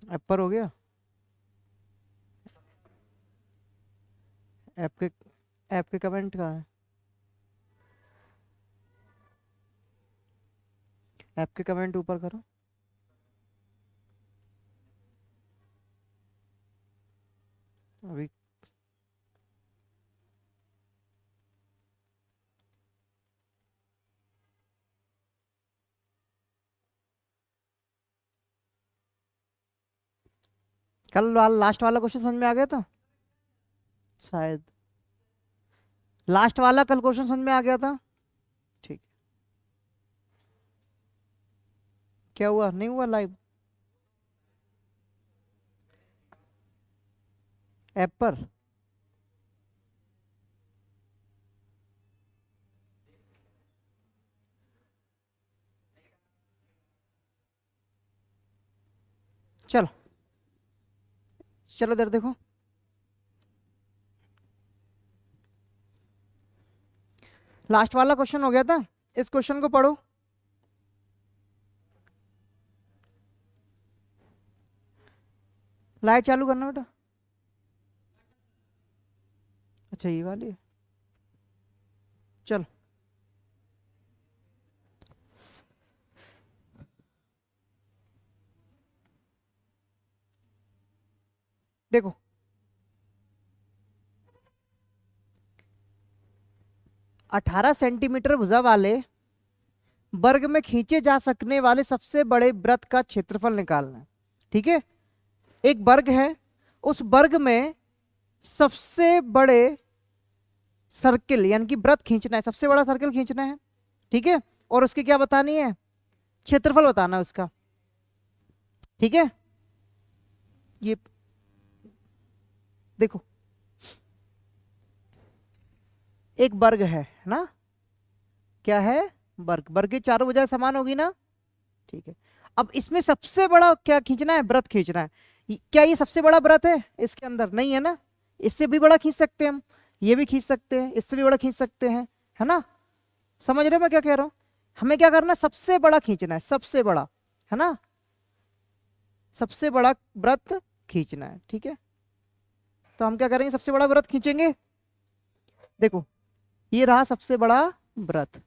App पर हो गया। ऐप के ऐप के कमेंट कहाँ है? ऐप के कमेंट ऊपर करो। अभी कल लास्ट वाला क्वेश्चन समझ में आ गया था शायद। लास्ट वाला कल क्वेश्चन समझ में आ गया था। ठीक। क्या हुआ, नहीं हुआ लाइव ऐप पर? चलो चलो इधर देखो। लास्ट वाला क्वेश्चन हो गया था, इस क्वेश्चन को पढ़ो। लाइट चालू करना बेटा। अच्छा ये वाली है। चलो देखो, 18 सेंटीमीटर भुजा वाले वर्ग में खींचे जा सकने वाले सबसे बड़े वृत्त का क्षेत्रफल निकालना है। ठीक है, एक वर्ग है, उस वर्ग में सबसे बड़े सर्किल यानी कि वृत्त खींचना है, सबसे बड़ा सर्किल खींचना है। ठीक है, और उसकी क्या बतानी है, क्षेत्रफल बताना है उसका। ठीक है, ये देखो एक वर्ग है ना, क्या है, वर्ग। वर्ग की चारों भुजाएं समान होगी ना। ठीक है, अब इसमें सबसे बड़ा क्या खींचना है, वृत्त खींचना है। क्या ये सबसे बड़ा वृत्त है इसके अंदर? नहीं है ना। इससे भी बड़ा खींच सकते हैं हम, ये भी खींच सकते हैं, इससे भी बड़ा खींच सकते हैं, है ना। समझ रहे हो मैं क्या कह रहा हूं? हमें क्या करना है, सबसे बड़ा खींचना है, सबसे बड़ा, है ना, सबसे बड़ा वृत्त खींचना है। ठीक है, तो हम क्या करेंगे, सबसे बड़ा वृत्त खींचेंगे। देखो ये रहा सबसे बड़ा वृत्त।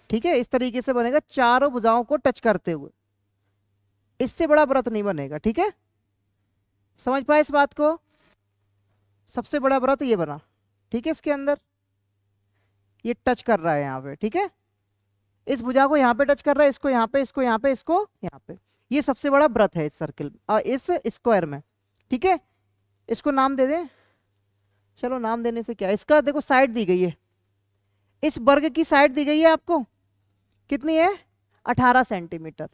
ठीक है, इस तरीके से बनेगा, चारों भुजाओं को टच करते हुए। इससे बड़ा व्रत नहीं बनेगा। ठीक है, समझ पाए इस बात को? सबसे बड़ा व्रत ये बना। ठीक है, इसके अंदर ये टच कर रहा है यहाँ पे। ठीक है, इस भुजा को यहाँ पे टच कर रहा है, इसको यहाँ पे, इसको यहाँ पे, इसको यहाँ पे। ये सबसे बड़ा व्रत है इस सर्किल, इस स्क्वायर में। ठीक है, इसको नाम दे दें। चलो नाम देने से क्या, इसका देखो साइड दी गई है, इस वर्ग की साइड दी गई है आपको, कितनी है, 18 सेंटीमीटर।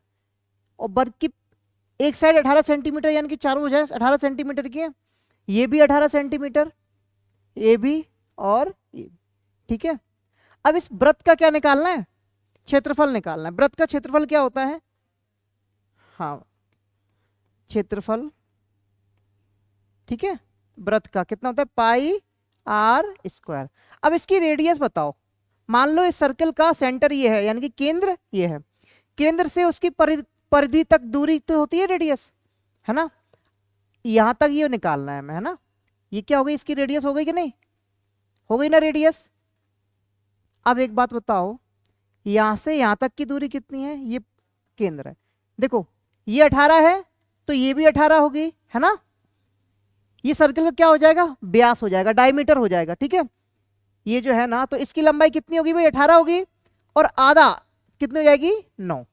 और वर्ग की एक साइड 18 सेंटीमीटर, यानी कि चारों भुजाएं 18 सेंटीमीटर की है। ये भी 18 सेंटीमीटर, ये भी, और ये भी। ठीक है, अब इस वृत्त का क्या निकालना है, क्षेत्रफल निकालना है। वृत्त का क्षेत्रफल क्या होता है, हाँ, क्षेत्रफल। ठीक है, वृत्त का कितना होता है, पाई आर स्क्वायर। अब इसकी रेडियस बताओ। मान लो इस सर्कल का सेंटर ये है, यानी कि केंद्र ये है, केंद्र से उसकी परिधि तक दूरी तो होती है रेडियस, है ना। यहां तक ये निकालना है हमें, है ना। ये क्या हो गई, इसकी रेडियस हो गई कि नहीं, हो गई ना रेडियस। अब एक बात बताओ, यहां से यहां तक की दूरी कितनी है, ये केंद्र है। देखो ये 18 है, तो ये भी 18 होगी, है ना। ये सर्कल का क्या हो जाएगा, व्यास हो जाएगा, डायमीटर हो जाएगा। ठीक है, ये जो है ना, तो इसकी लंबाई कितनी होगी भाई, 18 होगी, और आधा कितनी हो जाएगी, 9।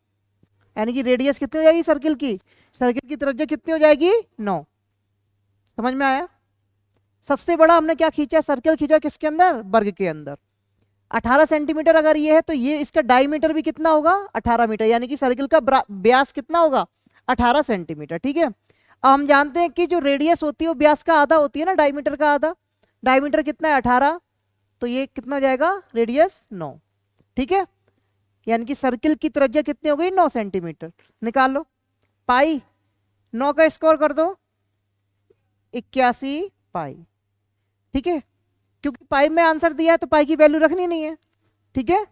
यानी कि रेडियस कितनी हो जाएगी सर्किल की, सर्किल की त्रिज्या कितनी हो जाएगी, 9। समझ में आया? सबसे बड़ा हमने क्या खींचा, सर्किल खींचा, किसके अंदर, वर्ग के अंदर। 18 सेंटीमीटर अगर ये है, तो ये इसका डायमीटर भी कितना होगा, 18 मीटर, यानी कि सर्किल का व्यास कितना होगा, 18 सेंटीमीटर। ठीक है, अब हम जानते हैं कि जो रेडियस होती है वो व्यास का आधा होती है ना, डायमीटर का आधा। डायमीटर कितना है, 18, तो ये कितना हो जाएगा, रेडियस 9। ठीक है, यानी कि सर्किल की त्रिज्या कितनी हो गई, 9 सेंटीमीटर। निकाल लो, पाई 9 का स्क्वायर कर दो, 81 पाई। ठीक है, क्योंकि पाई में आंसर दिया है तो पाई की वैल्यू रखनी नहीं है। ठीक है,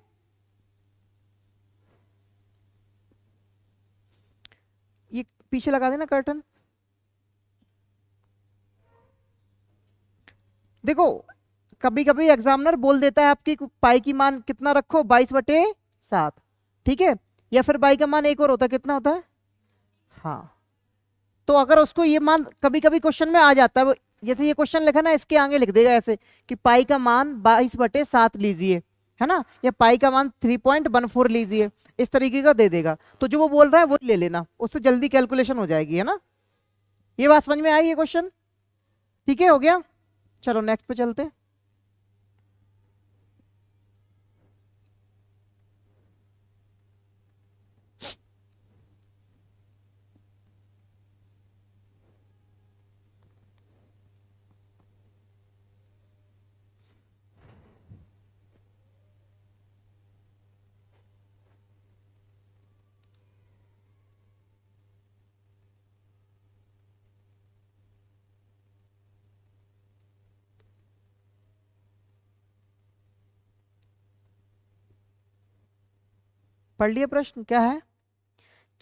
पीछे लगा देना कर्टन। देखो कभी कभी एग्जामिनर बोल देता है आपकी पाई की मान कितना रखो, 22/7, ठीक है, या फिर पाई का मान एक और होता है, कितना होता है, हाँ। तो अगर उसको ये मान कभी कभी क्वेश्चन में आ जाता है, जैसे ये क्वेश्चन लिखा ना, इसके आगे लिख देगा ऐसे कि पाई का मान 22/7 लीजिए, है ना, या पाई का मान 3.14 लीजिए, इस तरीके का दे देगा। तो जो वो बोल रहा है वो ले लेना, उससे जल्दी कैलकुलेशन हो जाएगी, है ना। ये बात समझ में आई ये क्वेश्चन, ठीक है, हो गया। चलो नेक्स्ट पे चलते हैं। पढ़ लिया प्रश्न, क्या है,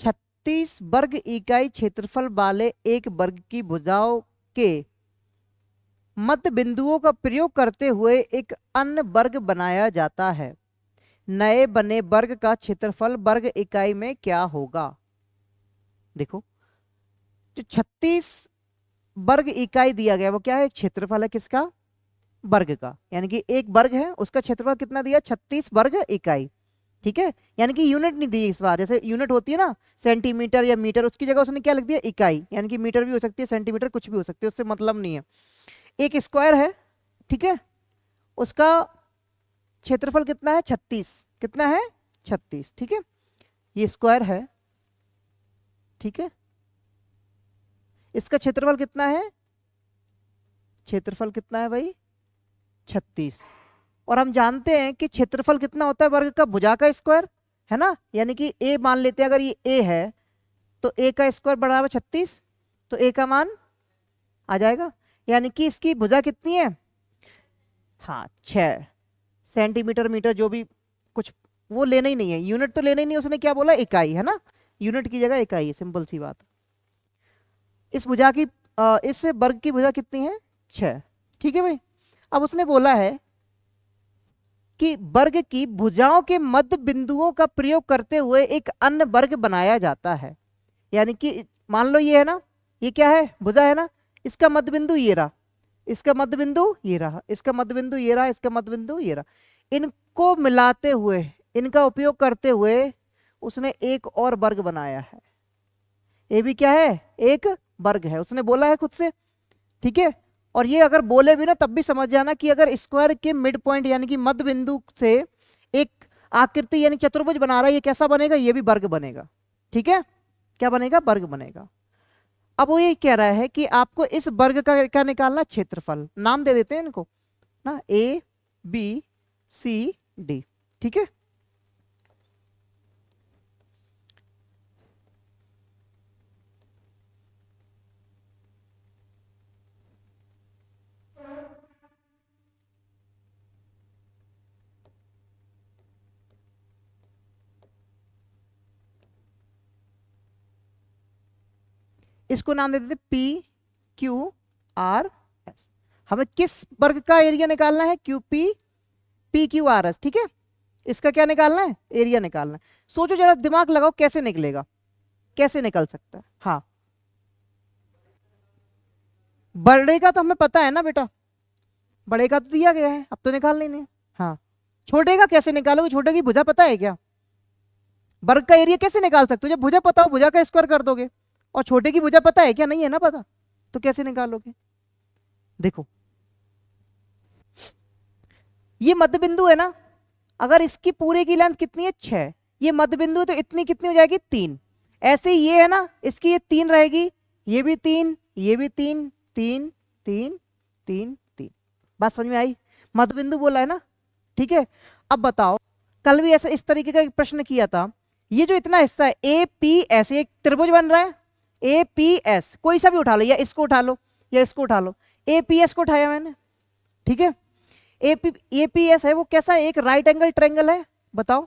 36 वर्ग इकाई क्षेत्रफल वाले एक वर्ग की भुजाओं के मध्य बिंदुओं का प्रयोग करते हुए एक अन्य वर्ग बनाया जाता है। नए बने वर्ग का क्षेत्रफल वर्ग इकाई में क्या होगा। देखो जो 36 वर्ग इकाई दिया गया वो क्या है, क्षेत्रफल है किसका, वर्ग का, यानी कि एक वर्ग है उसका क्षेत्रफल कितना दिया, 36 वर्ग इकाई, ठीक है। यानी कि यूनिट नहीं दी इस बार, जैसे यूनिट होती है ना सेंटीमीटर या मीटर, उसकी जगह उसने क्या लिख दिया, इकाई, यानी कि मीटर भी हो सकती है, सेंटीमीटर कुछ भी हो सकती है, उससे मतलब नहीं है। एक स्क्वायर है, ठीक है, उसका क्षेत्रफल कितना है, 36, कितना है, 36, ठीक है, ये स्क्वायर है, ठीक है, इसका क्षेत्रफल कितना है, क्षेत्रफल कितना है भाई, 36। और हम जानते हैं कि क्षेत्रफल कितना होता है वर्ग का, भुजा का स्क्वायर, है ना, यानी कि ए मान लेते हैं, अगर ये ए है तो ए का स्क्वायर बराबर 36, तो ए का मान आ जाएगा, यानी कि इसकी भुजा कितनी है, हाँ 6 सेंटीमीटर मीटर जो भी कुछ, वो लेना ही नहीं है, यूनिट तो लेना ही नहीं, उसने क्या बोला, इकाई, है ना, यूनिट की जगह इकाई है, सिंपल सी बात। इस भुजा की इस वर्ग की भुजा कितनी है, 6, ठीक है भाई। अब उसने बोला है कि वर्ग की भुजाओं के मध्य बिंदुओं का प्रयोग करते हुए एक अन्य वर्ग बनाया जाता है। यानी कि मान लो ये है ना, ये क्या है, भुजा है ना, इसका मध्य बिंदु ये रहा, इसका मध्य बिंदु ये रहा, इसका मध्य बिंदु ये रहा, इसका मध्य बिंदु ये रहा, इनको मिलाते हुए, इनका उपयोग करते हुए उसने एक और वर्ग बनाया है। ये भी क्या है, एक वर्ग है, उसने बोला है खुद से, ठीक है। और ये अगर बोले भी ना तब भी समझ जाना कि अगर स्क्वायर के मिड पॉइंट यानी कि मध्य बिंदु से एक आकृति यानी चतुर्भुज बना रहा है, ये कैसा बनेगा, ये भी वर्ग बनेगा, ठीक है, क्या बनेगा, वर्ग बनेगा। अब वो ये कह रहा है कि आपको इस वर्ग का क्या निकालना, क्षेत्रफल, नाम दे देते हैं इनको ना, ए बी सी डी, ठीक है। इसको नाम दे देते पी क्यू आर एस। हमें किस वर्ग का एरिया निकालना है, Q P Q R S, ठीक है, इसका क्या निकालना है, एरिया निकालना है। सोचो जरा, दिमाग लगाओ, कैसे निकलेगा, कैसे निकल सकता है, हाँ। बड़े का तो हमें पता है ना बेटा, बड़े का तो दिया गया है, अब तो निकालना ही नहीं, हाँ। छोटे का कैसे निकालोगे, छोटे की भुजा पता है क्या, वर्ग का एरिया कैसे निकाल सकते हो, जब भुजा पता हो भुजा का स्क्वायर कर दोगे, और छोटे की भुजा पता है क्या, नहीं है ना पता, तो कैसे निकालोगे। देखो ये मध्य बिंदु है ना, अगर इसकी पूरे की लेंथ कितनी है, 6, ये मध्य बिंदु है तो इतनी कितनी हो जाएगी, 3। ऐसे ही ये है ना, इसकी ये 3 रहेगी, ये भी 3, ये भी 3, 3 3 3 3। बात समझ में आई, मध्य बिंदु बोला है ना, ठीक है। अब बताओ, कल भी ऐसा इस तरीके का एक प्रश्न किया था, ये जो इतना हिस्सा है ए पी एस, एक त्रिभुज बन रहा है, ए पी एस, कोई सा भी उठा लो, या इसको उठा लो या इसको उठा लो, ए पी एस को उठाया मैंने, ठीक है। एपीएस है वो कैसा है, एक राइट एंगल ट्रायंगल है, बताओ,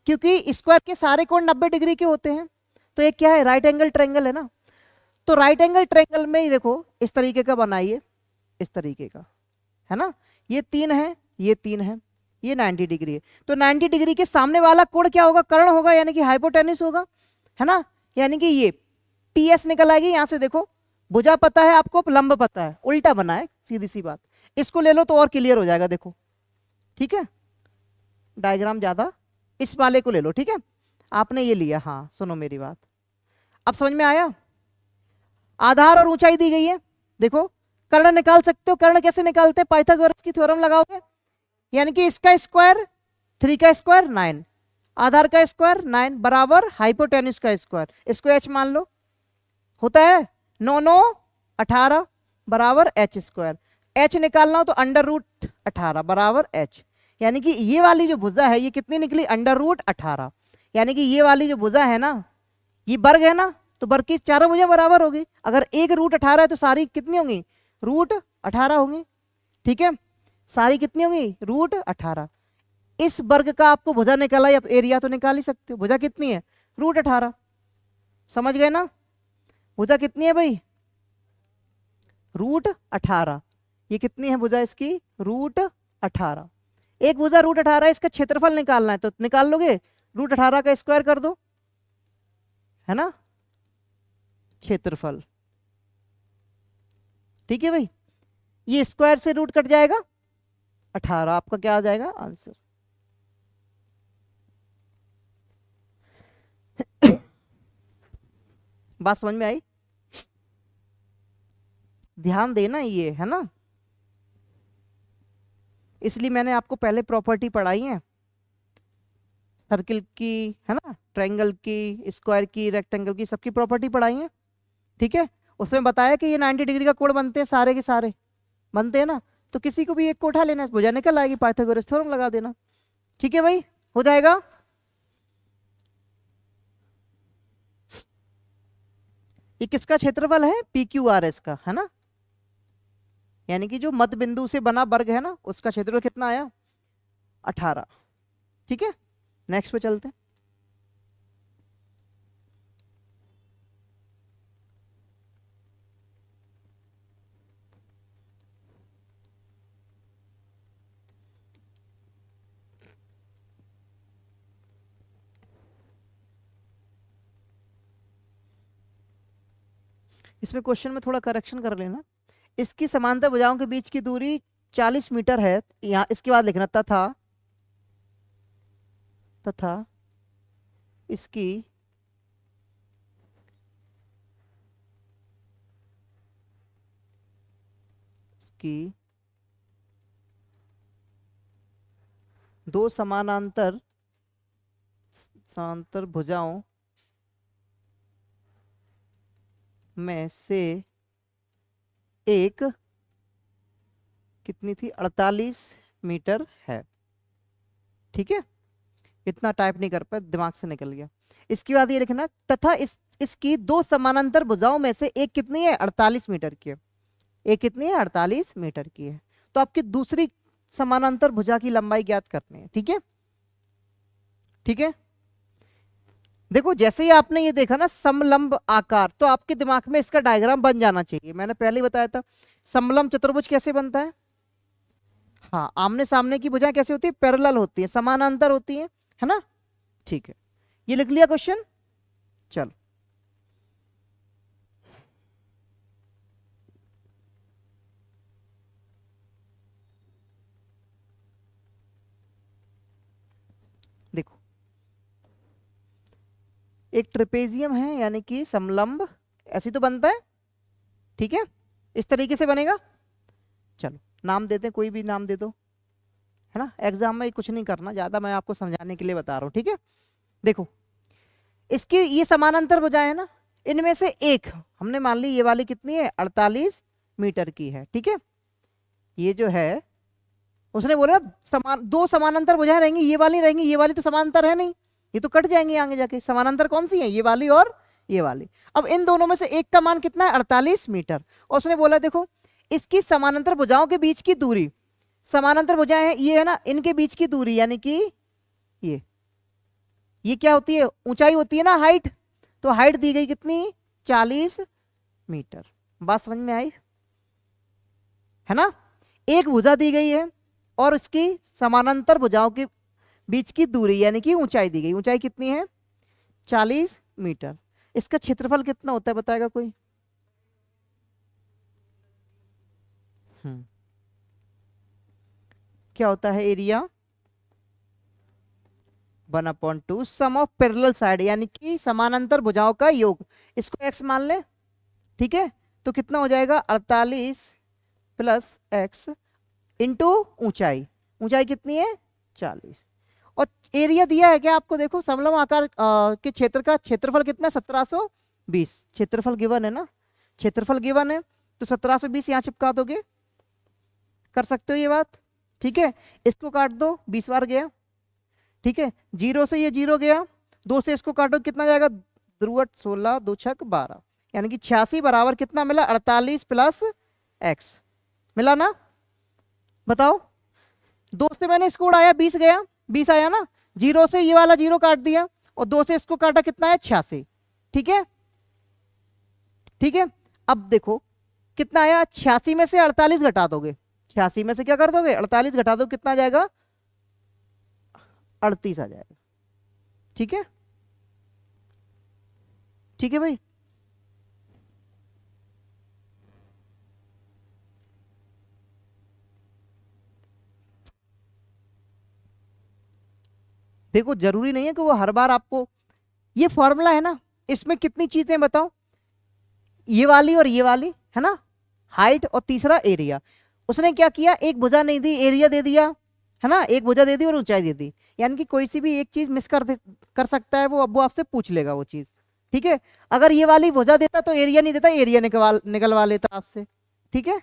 क्योंकि स्क्वायर के सारे कोण 90 डिग्री के होते हैं, तो एक क्या है, राइट एंगल ट्रायंगल है ना। तो राइट एंगल ट्रायंगल में ही देखो इस तरीके का बनाइए, इस तरीके का, है ना, ये 3 है, ये 3 है, ये 90 डिग्री है। तो 90 डिग्री के सामने वाला कोण क्या होगा, कर्ण होगा, यानी कि हाइपोटेन्यूस होगा, है ना, यानी कि ये PS निकल आएगी। यहां से देखो भुजा पता है आपको, लंब पता है, उल्टा बना है, सीधी सी बात। इसको ले लो तो और क्लियर हो जाएगा, देखो, ठीक है, डायग्राम ज्यादा, इस वाले को ले लो, ठीक है, आपने ये लिया, हाँ सुनो मेरी बात, अब समझ में आया। आधार और ऊंचाई दी गई है, देखो कर्ण निकाल सकते हो, कर्ण कैसे निकालते हैं, पाइथागोरस की थ्योरम लगाओगे, यानी कि इसका स्क्वायर 3 का स्क्वायर 9, आधार का स्क्वायर 9 बराबर हाइपोटेन्यूस का स्क्वायर, इसको h मान लो, होता है 9 9 18 बराबर h स्क्वायर। h निकालना हो तो √18 बराबर h, यानी कि ये वाली जो भुजा है ये कितनी निकली, √18, यानी कि ये वाली जो भुजा है ना, ये वर्ग है ना, तो वर्ग की चारों भुजा बराबर होगी। अगर एक √18 है तो सारी कितनी होंगी, √18 होंगी, ठीक है, सारी कितनी होंगी, √18। इस वर्ग का आपको भुजा निकाला, या एरिया तो निकाल ही सकते हो, भुजा कितनी है, √18, समझ गए ना, भुजा कितनी है भाई, √18, ये कितनी है भुजा इसकी, √18, एक भुजा √18, इसका क्षेत्रफल निकालना है तो निकाल लोगे, √18 का स्क्वायर कर दो, है ना, क्षेत्रफल, ठीक है भाई, ये स्क्वायर से रूट कट जाएगा, 18, आपका क्या आ जाएगा आंसर। बात समझ में आई, ध्यान देना ये, है ना, इसलिए मैंने आपको पहले प्रॉपर्टी पढ़ाई है सर्किल की, है ना, ट्रायंगल की, स्क्वायर की, रेक्टेंगल की, सबकी प्रॉपर्टी पढ़ाई है, ठीक है, उसमें बताया कि ये 90 डिग्री का कोण बनते हैं, सारे के सारे बनते हैं ना, तो किसी को भी एक को उठा लेना, भुजा निकल आएगी, पाइथागोरस थ्योरम लगा देना, ठीक है भाई, हो जाएगा। ये किसका क्षेत्रफल है, PQRS का, है ना, यानी कि जो मध्य बिंदु से बना वर्ग है ना, उसका क्षेत्रफल कितना आया, 18, ठीक है, नेक्स्ट पे चलते हैं। इसमें क्वेश्चन में थोड़ा करेक्शन कर लेना, इसकी समांतर भुजाओं के बीच की दूरी 40 मीटर है, यहाँ इसके बाद लिखना तथा, तथा इसकी दो समानांतर भुजाओं में से एक कितनी थी, 48 मीटर है, ठीक है, इतना टाइप नहीं कर पाया, दिमाग से निकल गया। इसके बाद ये लिखना तथा इसकी दो समानांतर भुजाओं में से एक कितनी है, 48 मीटर की है, एक कितनी है, 48 मीटर की है, तो आपकी दूसरी समानांतर भुजा की लंबाई ज्ञात करनी है, ठीक है, ठीक है, देखो जैसे ही आपने ये देखा ना समलंब आकार, तो आपके दिमाग में इसका डायग्राम बन जाना चाहिए, मैंने पहले ही बताया था समलंब चतुर्भुज कैसे बनता है, हाँ, आमने सामने की भुजाएं कैसे होती है, पैरेलल होती है, समानांतर होती है ना, ठीक है, ये लिख लिया क्वेश्चन, चलो देखो, एक ट्रेपेजियम है, यानी कि समलंब, ऐसे तो बनता है, ठीक है, इस तरीके से बनेगा, चलो नाम देते हैं, कोई भी नाम दे दो, है ना, एग्जाम में कुछ नहीं करना ज्यादा, मैं आपको समझाने के लिए बता रहा हूँ, ठीक है, देखो इसकी ये समानांतर भुजाएं है ना, इनमें से एक हमने मान ली ये वाली कितनी है, 48 मीटर की है, ठीक है, ये जो है उसने बोला दो समानांतर भुजाएं रहेंगी, ये वाली रहेंगी, ये वाली तो समानांतर है नहीं, ये तो कट जाएंगी आगे जाके, समानांतर कौन सी है, ये वाली और ये वाली, अब इन दोनों में से एक का मान कितना है, 48 मीटर, और उसने बोला देखो इसकी समानांतर भुजाओं के बीच की दूरी, समानांतर भुजाएं हैं ये है ना, इनके बीच की दूरी यानी कि ये क्या होती है, ऊंचाई होती है ना, हाइट, तो हाइट दी गई कितनी, 40 मीटर। बात समझ में आई है ना? एक भुजा दी गई है और उसकी समानांतर भुजाओं के बीच की दूरी यानी कि ऊंचाई दी गई। ऊंचाई कितनी है? 40 मीटर। इसका क्षेत्रफल कितना होता है बताएगा कोई? क्या होता है area? 1/2 sum of parallel side यानी कि समानांतर भुजाओं का योग। इसको x मान ले, ठीक है? तो कितना हो जाएगा? 48 प्लस x इंटू ऊंचाई। ऊंचाई कितनी है? 40। और एरिया दिया है क्या आपको? देखो समलंब आकार के क्षेत्र का क्षेत्रफल कितना है? 1720। क्षेत्रफल गिवन है ना, क्षेत्रफल गिवन है तो 1720 यहाँ चिपका दोगे, कर सकते हो ये बात, ठीक है? इसको काट दो, 20 बार गया, ठीक है? 0 से ये 0 गया, 2 से इसको काटो कितना जाएगा? ध्रुवट 16 2 छक 12 यानी कि 86 बराबर कितना मिला? 48 प्लस x मिला ना? बताओ। 2 से मैंने इसको उड़ाया, 20 गया, 20 आया ना? 0 से ये वाला 0 काट दिया और 2 से इसको काटा, कितना है? 86। ठीक है, ठीक है। अब देखो कितना आया? 86 में से 48 घटा दोगे, 86 में से क्या कर दोगे? 48 घटा दो, कितना आ जाएगा? 38 आ जाएगा। ठीक है, ठीक है भाई। देखो जरूरी नहीं है कि वो हर बार आपको, ये फॉर्मूला है ना, इसमें कितनी चीजें बताओ, ये वाली और ये वाली है ना, हाइट और तीसरा एरिया। उसने क्या किया? एक भुजा नहीं दी, एरिया दे दिया है ना, एक भुजा दे दी और ऊंचाई दे दी, यानी कि कोई सी भी एक चीज मिस कर सकता है वो, अब वो आपसे पूछ लेगा वो चीज। ठीक है, अगर ये वाली भुजा देता तो एरिया नहीं देता, एरिया निकलवा लेता आपसे। ठीक है,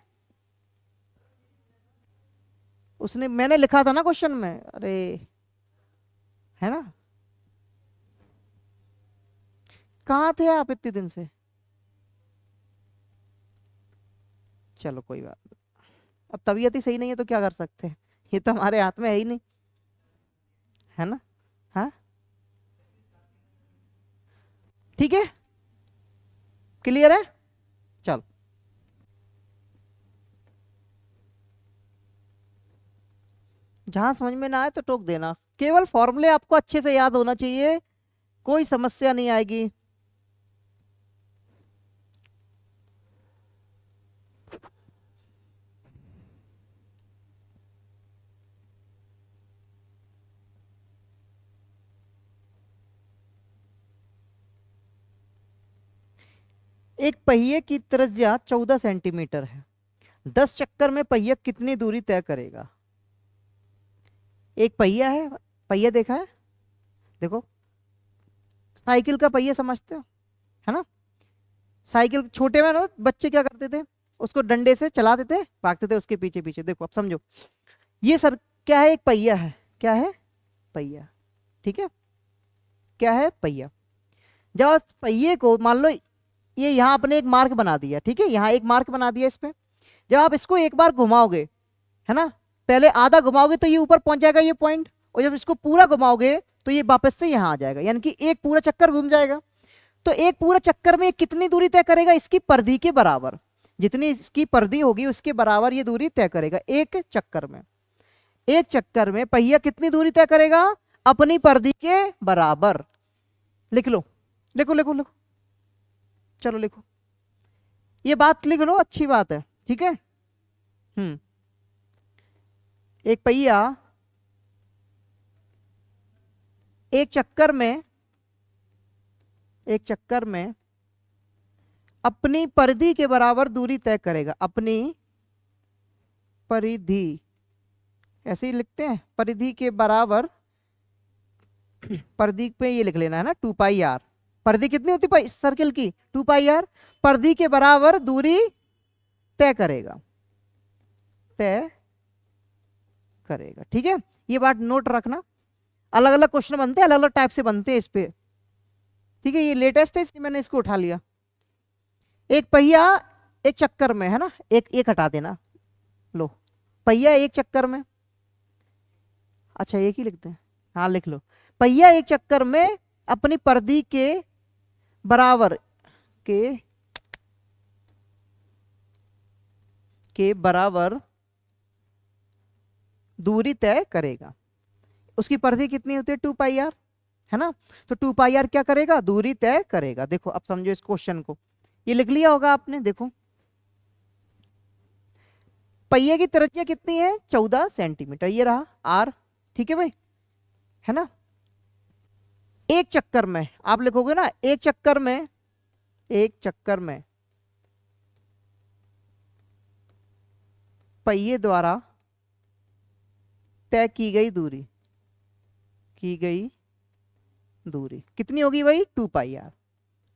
उसने, मैंने लिखा था ना क्वेश्चन में, अरे है ना? कहाँ थे आप इतने दिन से? चलो कोई बात नहीं, अब तबीयत ही सही नहीं है तो क्या कर सकते हैं, ये तो हमारे हाथ में है ही नहीं, है ना? हाँ, ठीक है, क्लियर है? चल, जहां समझ में ना आए तो टोक देना, केवल फॉर्मूले आपको अच्छे से याद होना चाहिए, कोई समस्या नहीं आएगी। एक पहिए की त्रिज्या 14 सेंटीमीटर है, 10 चक्कर में पहिया कितनी दूरी तय करेगा? एक पहिया है, पहिया देखा है? देखो, साइकिल का पहिया समझते हो, है ना? साइकिल छोटे में ना बच्चे क्या करते थे, उसको डंडे से चलाते थे, भागते थे उसके पीछे पीछे। देखो अब समझो, ये सर क्या है? एक पहिया है, क्या है? पहिया, ठीक है, क्या है? पहिया। जब उस पहिए को मान लो, ये यहाँ आपने एक मार्क बना दिया, ठीक है, यहाँ एक मार्क बना दिया इस पे, जब आप इसको एक बार घुमाओगे, है ना, पहले आधा घुमाओगे तो ये ऊपर पहुंच जाएगा ये पॉइंट, और जब इसको पूरा घुमाओगे तो ये वापस से यहाँ आ जाएगा, यानी कि एक पूरा चक्कर घूम जाएगा। तो एक पूरा चक्कर में कितनी दूरी तय करेगा? इसकी परिधि के बराबर, जितनी इसकी परिधि होगी उसके बराबर ये दूरी तय करेगा एक चक्कर में। एक चक्कर में पहिया कितनी दूरी तय करेगा? अपनी परिधि के बराबर। लिख लो, लिखो लिखो लिखो, चलो लिखो, ये बात लिख लो, अच्छी बात है, ठीक है। एक पहिया एक चक्कर में, एक चक्कर में अपनी परिधि के बराबर दूरी तय करेगा, अपनी परिधि, ऐसे ही लिखते हैं, परिधि के बराबर, परिधि पे ये लिख लेना है ना, 2πr। परिधि कितनी होती है सर्किल की? 2πr। परिधि के बराबर दूरी तय करेगा, तय करेगा, ठीक है। ये बात नोट रखना, अलग अलग क्वेश्चन बनते हैं, अलग अलग टाइप से बनते हैं इस पे, ठीक है। ये लेटेस्ट है इसलिए मैंने इसको उठा लिया। एक पहिया एक चक्कर में, है ना, एक एक हटा देना, लो, पहिया एक चक्कर में, अच्छा एक ही लिखते हैं, हाँ लिख लो, पहिया एक चक्कर में अपनी परिधि के बराबर के के बराबर दूरी तय करेगा। उसकी परिधि कितनी होती है, 2πr, है ना। तो 2πr क्या करेगा, दूरी तय करेगा। देखो अब समझो इस क्वेश्चन को, ये लिख लिया होगा आपने। देखो पहिए की त्रिज्या कितनी है, 14 सेंटीमीटर, ये रहा r, ठीक है भाई, है ना। एक चक्कर में आप लिखोगे ना, एक चक्कर में, एक चक्कर में पहिए द्वारा तय की गई दूरी, की गई दूरी कितनी होगी भाई, 2πr,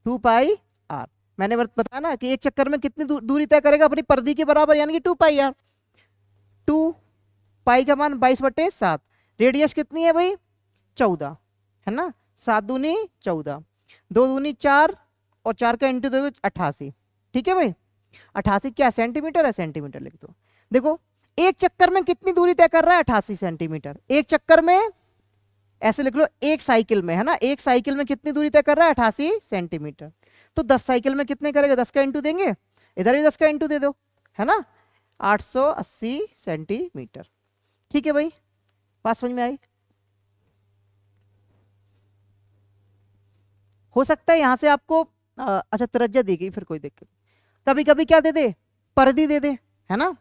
2πr। मैंने बताया ना कि एक चक्कर में कितनी दूरी तय करेगा, अपनी परिधि के बराबर, यानी कि 2πr। 2π का मान 22/7, रेडियस कितनी है भाई, 14, है ना। 7 दूनी 14, 2 दूनी 4, और 4 का इंटू 2 88, ठीक है भाई। 88 क्या सेंटीमीटर है, सेंटीमीटर लिख दो। देखो एक चक्कर में कितनी दूरी तय कर रहा है, 88 सेंटीमीटर। एक चक्कर में ऐसे लिख लो, एक साइकिल में, है ना, एक साइकिल में कितनी दूरी तय कर रहा है, 88 सेंटीमीटर। तो 10 साइकिल में कितने करेगा, 10 का इंटू देंगे, इधर भी 10 का इंटू दे दो, है ना, 880 सेंटीमीटर। ठीक है भाई, बात समझ में आई। हो सकता है यहां से आपको अच्छा त्रिज्या दी गई, फिर कोई दिक्कत। कभी कभी क्या दे दे, परिधि दे दे, है ना,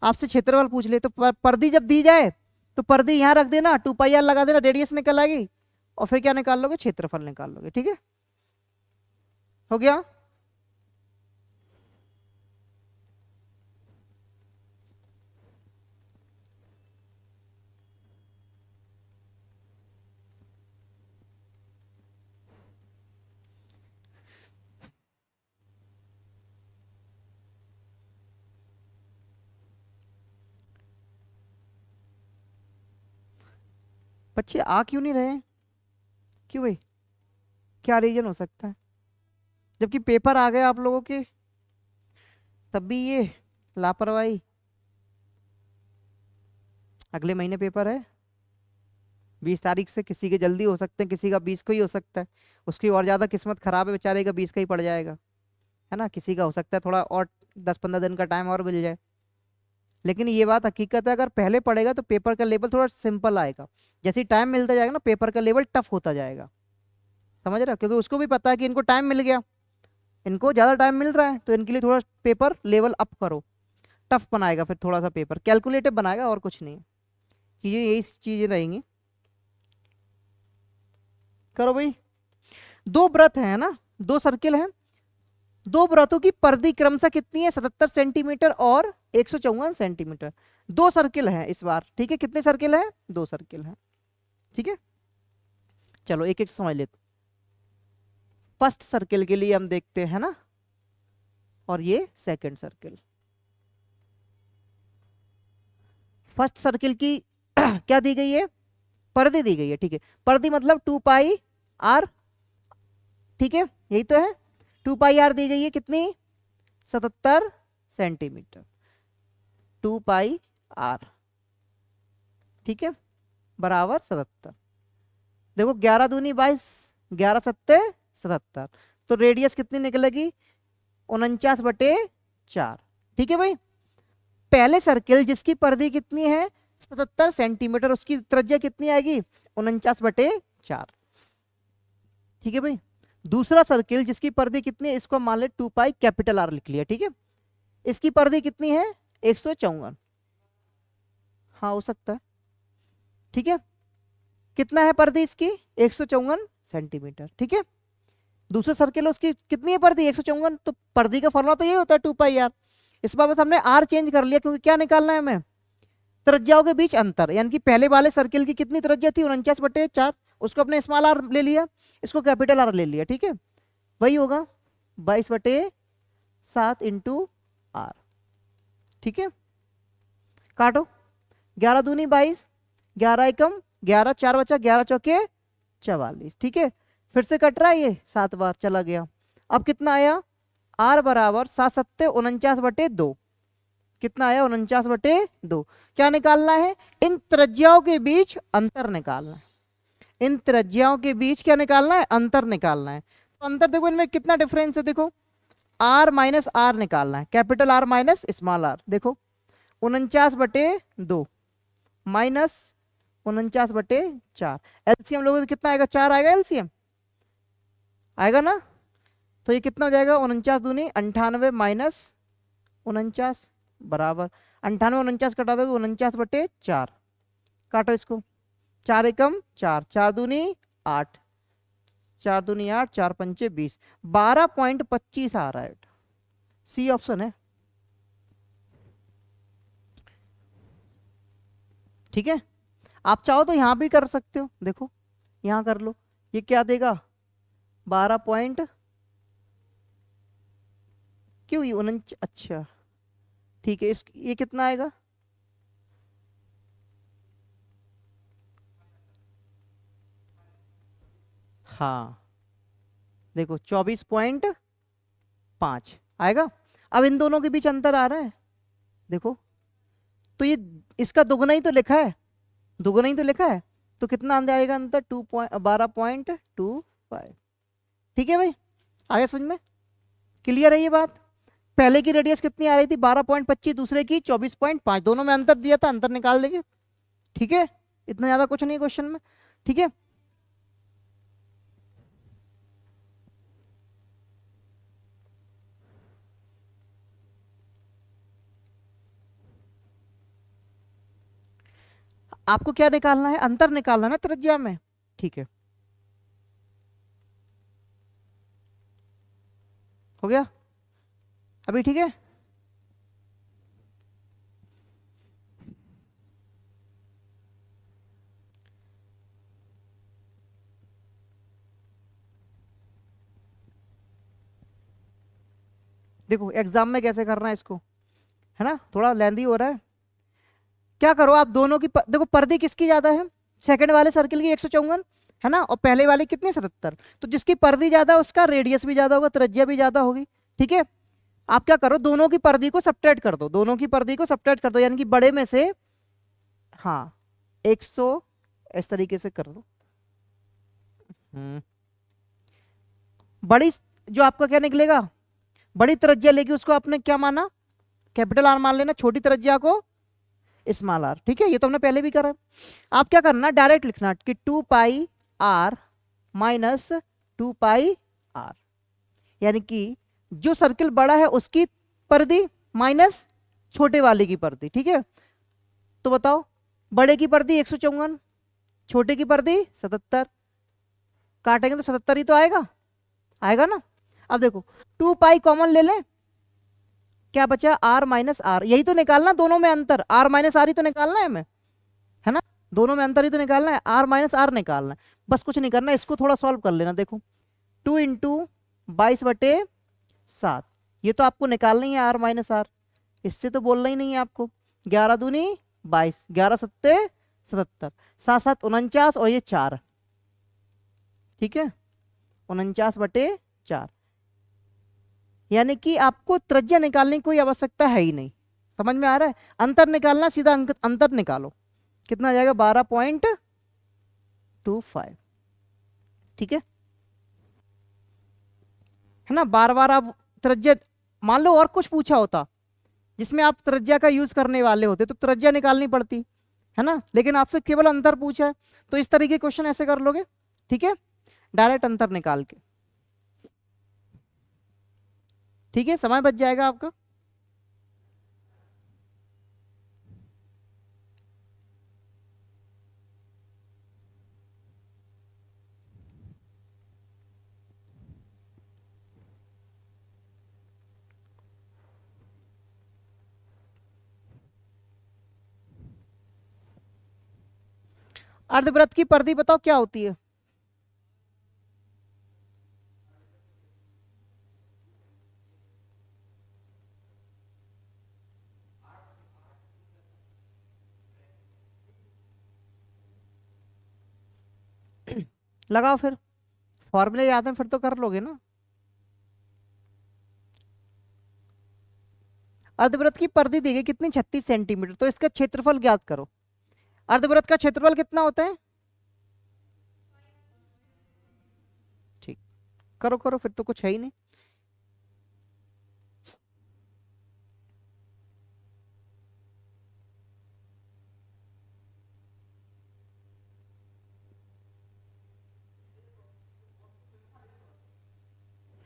आपसे क्षेत्रफल पूछ ले तो परिधि जब दी जाए तो परिधि यहां रख देना, 2πr लगा देना, रेडियस निकल आएगी, और फिर क्या निकाल लोगे, क्षेत्रफल निकाल लोगे। ठीक है, हो गया। बच्चे आ क्यों नहीं रहे, क्यों भाई, क्या रीजन हो सकता है, जबकि पेपर आ गए आप लोगों के, तब भी ये लापरवाही। अगले महीने पेपर है, 20 तारीख से। किसी के जल्दी हो सकते हैं, किसी का 20 को ही हो सकता है, उसकी और ज्यादा किस्मत खराब है बेचारे का, 20 का ही पड़ जाएगा, है ना। किसी का हो सकता है थोड़ा और 10-15 दिन का टाइम और मिल जाए। लेकिन ये बात हकीकत है, अगर पहले पढ़ेगा तो पेपर का लेवल थोड़ा सिंपल आएगा, जैसे ही टाइम मिलता जाएगा ना पेपर का लेवल टफ होता जाएगा, समझ रहे हो, क्योंकि उसको भी पता है कि इनको टाइम मिल गया, इनको ज़्यादा टाइम मिल रहा है, तो इनके लिए थोड़ा पेपर लेवल अप करो, टफ बनाएगा, फिर थोड़ा सा पेपर कैलकुलेटिव बनाएगा, और कुछ नहीं। चीज़ें यही चीज़ें रहेंगी। करो भाई। दो वृत्त है ना, दो सर्किल हैं, दो वृत्तों की परिधि क्रमशः कितनी है, 77 सेंटीमीटर और 154 सेंटीमीटर। दो सर्किल हैं इस बार, ठीक है। कितने सर्किल हैं, दो सर्किल हैं, ठीक है। चलो एक एक समझ लेते। फर्स्ट सर्किल के लिए हम देखते हैं ना, और ये सेकंड सर्किल। फर्स्ट सर्किल की क्या दी गई है, परिधि दी गई है, ठीक है। परिधि मतलब 2πr, ठीक है, यही तो है। 2πr दी गई है कितनी, 77 सेंटीमीटर, 2πr, ठीक है, बराबर 77। देखो 11 दूनी 22, 11 सत्ते 77, तो रेडियस कितनी निकलेगी, 49/4, ठीक है भाई। पहले सर्किल जिसकी परिधि कितनी है, 77 सेंटीमीटर, उसकी त्रिज्या कितनी आएगी, 49/4, ठीक है भाई। दूसरा सर्किल जिसकी परिधि कितनी है, इसको मान ले 2π कैपिटल R लिख लिया, ठीक है। इसकी परिधि कितनी है, 154, हाँ हो सकता है, ठीक है। कितना है परिधि इसकी, 154 सेंटीमीटर, ठीक है। दूसरे सर्किल उसकी कितनी है परिधि, 154, तो परिधि का फॉर्मूला तो ये होता है 2πr। इस बार बस हमने R चेंज कर लिया, क्योंकि क्या निकालना है हमें, त्रिज्याओं के बीच अंतर, यानी कि पहले वाले सर्किल की कितनी त्रिज्या थी, 49/4, उसको अपने स्मॉल r ले लिया, इसको कैपिटल R ले लिया, ठीक है। वही होगा 22/7 इंटू R, ठीक है। काटो, 11 दूनी 22, 11 एकम 11, 4 बचा, 11 चौके 44, ठीक है। फिर से कट रहा है ये 7 बार, चला गया। अब कितना आया, R बराबर 7 सत्ते 49/2, कितना आया, 49/2। क्या निकालना है, इन त्रिज्याओं के बीच अंतर निकालना है, इन त्रिज्याओं के बीच क्या निकालना है, अंतर निकालना है। तो अंतर देखो, इनमें कितना डिफरेंस है, देखो आर माइनस आर निकालना है, capital R minus small R. देखो 49/2 माइनस 49/4, एलसीएम लोगों तो कितना आएगा, 4 आएगा एलसीएम, आएगा ना। तो ये कितना हो जाएगा, 49 दूनी 98 माइनस 49 बराबर 98, 49 कटा दोगे 49/4, काटो इसको, 4 एकम 4, 4 दूनी 8, 4 दूनी 8, 4 पंचे 20, 12.25 आ रहा है। सी ऑप्शन है, ठीक है। आप चाहो तो यहां भी कर सकते हो, देखो यहां कर लो, ये क्या देगा 12 पॉइंट, क्यों ये 49, अच्छा ठीक है, इस ये कितना आएगा, हाँ देखो 24.5 आएगा। अब इन दोनों के बीच अंतर आ रहा है, देखो तो ये इसका दुगना ही तो लिखा है, दुगना ही तो लिखा है, तो कितना अंदर आएगा अंतर, 12.25। ठीक है भाई, आगे समझ में, क्लियर है ये बात। पहले की रेडियस कितनी आ रही थी 12.25, दूसरे की 24.5, दोनों में अंतर दिया था, अंतर निकाल देंगे। ठीक है, इतना ज्यादा कुछ नहीं क्वेश्चन में। ठीक है, आपको क्या निकालना है, अंतर निकालना है ना त्रिज्या में। ठीक है, हो गया अभी, ठीक है। देखो एग्जाम में कैसे करना है इसको, है ना, थोड़ा लेंदी हो रहा है। क्या करो आप दोनों की देखो परिधि किसकी ज्यादा है, सेकंड वाले सर्किल की 154 है ना, और पहले वाले कितने 77, तो जिसकी परिधि ज्यादा उसका रेडियस भी ज्यादा होगा, त्रिज्या भी ज्यादा होगी। ठीक है, आप क्या करो दोनों की परिधि को सब्ट्रैक्ट कर दो, दोनों की परिधि को सब्ट्रैक्ट कर दो, यानी कि बड़े में से, हाँ 100 इस तरीके से कर दो। बड़ी जो आपका क्या निकलेगा, बड़ी त्रिज्या लेगी उसको आपने क्या माना, कैपिटल आर मान लेना, छोटी त्रिज्या को स्मॉल आर। ठीक है, ये तो हमने पहले भी करा। आप क्या करना, डायरेक्ट लिखना कि 2πr माइनस 2πr, यानी कि जो सर्किल बड़ा है उसकी परिधि माइनस छोटे वाले की परिधि। ठीक है, तो बताओ बड़े की परिधि 154, छोटे की परिधि 77, काटेंगे तो 77 ही तो आएगा, आएगा ना। अब देखो 2π कॉमन ले लें, क्या बचा, आर माइनस आर, यही तो निकालना दोनों में अंतर, आर माइनस आर ही तो निकालना है हमें, है ना, दोनों में अंतर ही तो निकालना है, आर माइनस आर निकालना है, बस कुछ नहीं करना, इसको थोड़ा सॉल्व कर लेना। देखो 2 इंटू 22/7, ये तो आपको निकालना ही है आर माइनस आर, इससे तो बोलना ही नहीं है आपको। 11 दूनी 22, 11 सत्ते 77, 7 7 49, और ये 4, ठीक है 49/4, यानी कि आपको त्रिज्या निकालने की कोई आवश्यकता है ही नहीं। समझ में आ रहा है, अंतर निकालना, सीधा अंतर निकालो, कितना आ जाएगा 12.25। ठीक है ना, बार बार आप त्रिज्या, मान लो और कुछ पूछा होता जिसमें आप त्रिज्या का यूज करने वाले होते तो त्रिज्या निकालनी पड़ती, है ना, लेकिन आपसे केवल अंतर पूछा है, तो इस तरीके क्वेश्चन ऐसे कर लोगे। ठीक है, डायरेक्ट अंतर निकाल के, ठीक है, समय बच जाएगा आपका। अर्धवृत्त की परिधि बताओ क्या होती है, लगाओ फिर, फॉर्मूले याद है फिर तो कर लोगे ना। अर्धवृत्त की परिधि दी गई कितनी, 36 सेंटीमीटर, तो इसका क्षेत्रफल ज्ञात करो। अर्धवृत्त का क्षेत्रफल कितना होता है, ठीक, करो करो फिर तो कुछ है ही नहीं।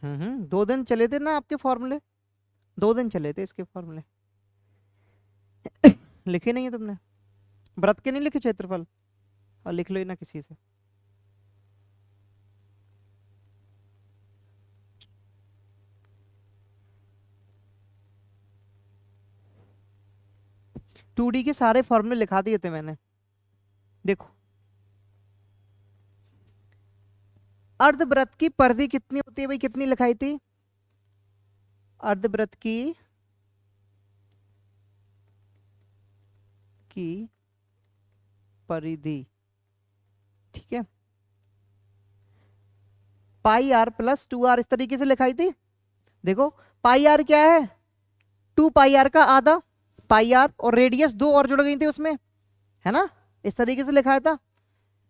दो दिन चले थे ना आपके फॉर्मूले, 2 दिन चले थे इसके फॉर्मूले। लिखे नहीं है तुमने? व्रत के नहीं लिखे क्षेत्रफल? और लिख लो ही ना किसी से। टू डी के सारे फॉर्मूले लिखा दिए थे मैंने, देखो। अर्धवृत्त की परिधि कितनी होती है भाई, कितनी लिखाई थी? अर्धवृत्त की परिधि, ठीक है, पाई आर प्लस 2r, इस तरीके से लिखाई थी। देखो पाई आर क्या है, 2 पाई आर का आधा, पाई आर और रेडियस 2 और जुड़ गई थी उसमें, है ना, इस तरीके से लिखाया था।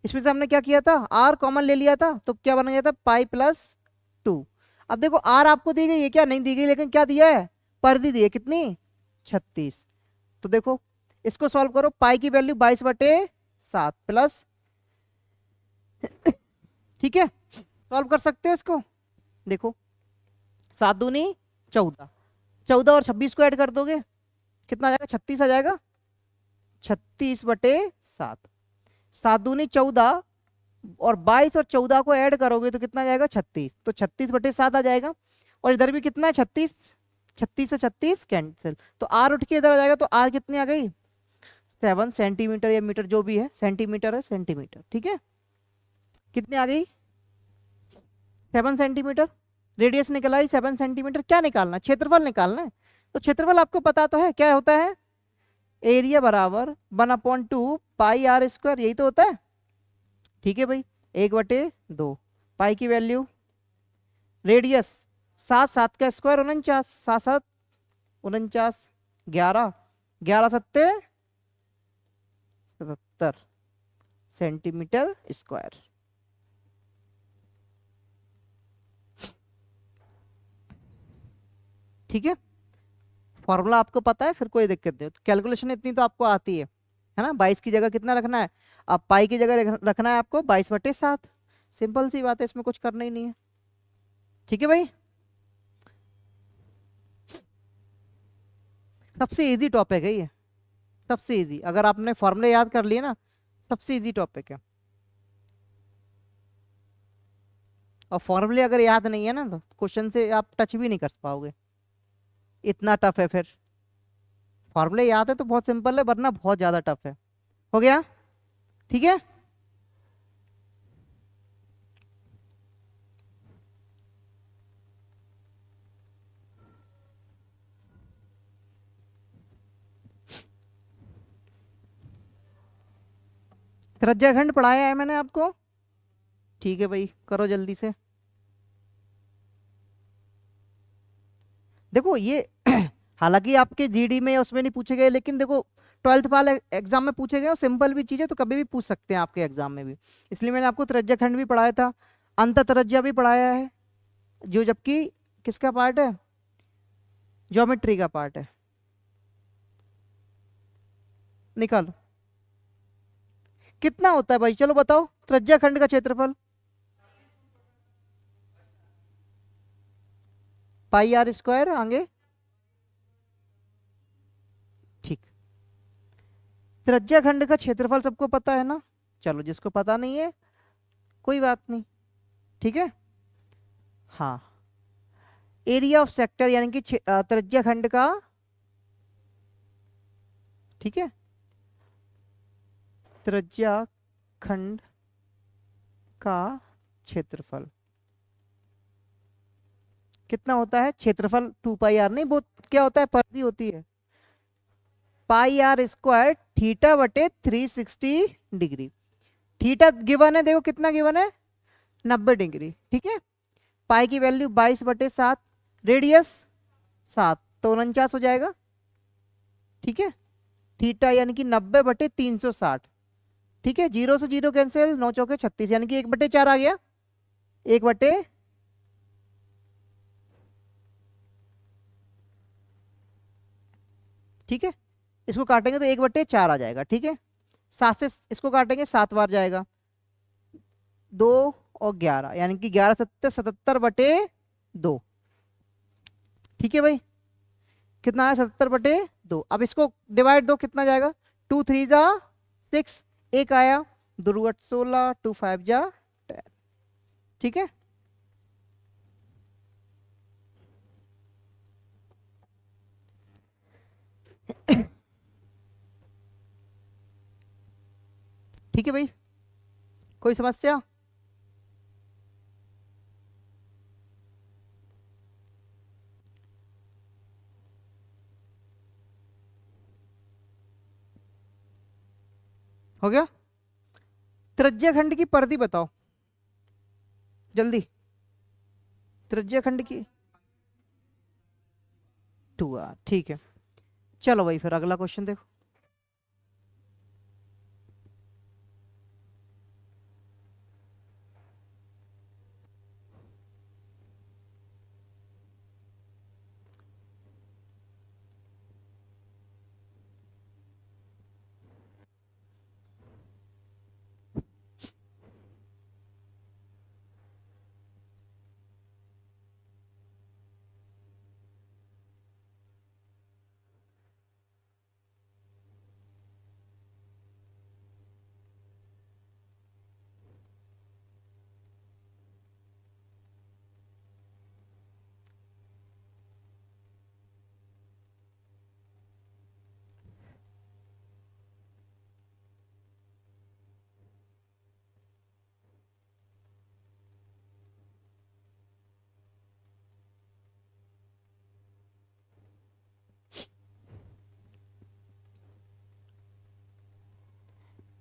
इसमें से हमने क्या किया था, आर कॉमन ले लिया था, तो क्या बन गया था, पाई प्लस 2। अब देखो आर आपको दी गई है क्या, नहीं दी गई, लेकिन क्या दिया है, परिधि दी है, कितनी, 36। तो देखो इसको सॉल्व करो, पाई की वैल्यू 22/7 प्लस, ठीक है, सॉल्व कर सकते हो इसको। देखो 7 दूनी 14, 14 और 26 को ऐड कर दोगे कितना आ जाएगा, 36 आ जाएगा। 36/7, 7 दूनी 14 और 22 और 14 को ऐड करोगे तो कितना आ जाएगा, 36, तो 36/7 आ जाएगा। और इधर भी कितना है, 36, 36 से 36 कैंसिल, तो आर उठ के इधर आ जाएगा, तो आर कितनी आ गई, 7 सेंटीमीटर या मीटर जो भी है, सेंटीमीटर है, सेंटीमीटर, ठीक है, कितनी आ गई, 7 सेंटीमीटर। रेडियस निकला है 7 सेंटीमीटर। क्या निकालना है, क्षेत्रफल निकालना है। तो क्षेत्रफल आपको पता तो है क्या होता है, एरिया बराबर 1/2 पाई r², यही तो होता है, ठीक है भाई, 1/2, पाई की वैल्यू, रेडियस 7, 7 का स्क्वायर 49, 7 7 49, 11, 11 सत्ते 77 सेंटीमीटर स्क्वायर। ठीक है, फॉर्मूला आपको पता है, फिर कोई दिक्कत नहीं, तो कैलकुलेशन इतनी तो आपको आती है ना। 22 की जगह कितना रखना है, अब पाई की जगह रखना है आपको 22/7, सिंपल सी बात है, इसमें कुछ करना ही नहीं है। ठीक है भाई, सबसे इजी टॉपिक है ये, सबसे इजी, अगर आपने फॉर्मूले याद कर लिए ना, सबसे इजी टॉपिक है। और फॉर्मूले अगर याद नहीं है ना तो क्वेश्चन से आप टच भी नहीं कर पाओगे, इतना टफ है। फिर फॉर्मूले याद है तो बहुत सिंपल है, वरना बहुत ज्यादा टफ है। हो गया, ठीक है। त्रिज्याखंड पढ़ाया है मैंने आपको, ठीक है भाई, करो जल्दी से। देखो ये हालांकि आपके जीडी में या उसमें नहीं पूछे गए, लेकिन देखो 12th वाले एग्जाम में पूछे गए, और सिंपल भी चीजें तो कभी भी पूछ सकते हैं आपके एग्जाम में भी, इसलिए मैंने आपको त्रिज्याखंड भी पढ़ाया था, अंत त्रिज्या भी पढ़ाया है, जो जबकि किसका पार्ट है, ज्योमेट्री का पार्ट है। निकालो कितना होता है भाई, चलो बताओ, त्रिज्याखंड का क्षेत्रफल, पाई r² आगे, ठीक। त्रिज्याखंड का क्षेत्रफल सबको पता है ना, चलो जिसको पता नहीं है कोई बात नहीं, ठीक है। हाँ, एरिया ऑफ सेक्टर यानी कि त्रिज्याखंड का, ठीक है, त्रिज्याखंड का क्षेत्रफल कितना होता है, क्षेत्रफल 2 पाई r नहीं, वो क्या होता है, परिधि होती है, पाई r² θ/360 डिग्री। थीटा गिवन है, देखो कितना गिवन है, 90 डिग्री, ठीक है। पाई की वैल्यू 22/7, रेडियस 7, तो 49 हो जाएगा, ठीक है। थीटा यानी कि 90/360, ठीक है, 0 से 0 कैंसिल, 9 चौके 36, यानी कि 1/4 आ गया, 1/, ठीक है। इसको काटेंगे तो 1/4 आ जाएगा, ठीक है। 7 से इसको काटेंगे 7 बार जाएगा, 2 और 11, यानी कि 11 7 77/2, 2। ठीक है भाई, कितना आया 77/2। अब इसको डिवाइड दो, कितना जाएगा 2 3 जा 6, एक आया 2 8 16, 2 5 जा 10। ठीक है, ठीक है भाई, कोई समस्या? हो गया? त्रिज्या खंड की परिधि बताओ जल्दी। त्रिज्या खंड की 2r। ठीक है, चलो भाई फिर अगला क्वेश्चन देखो।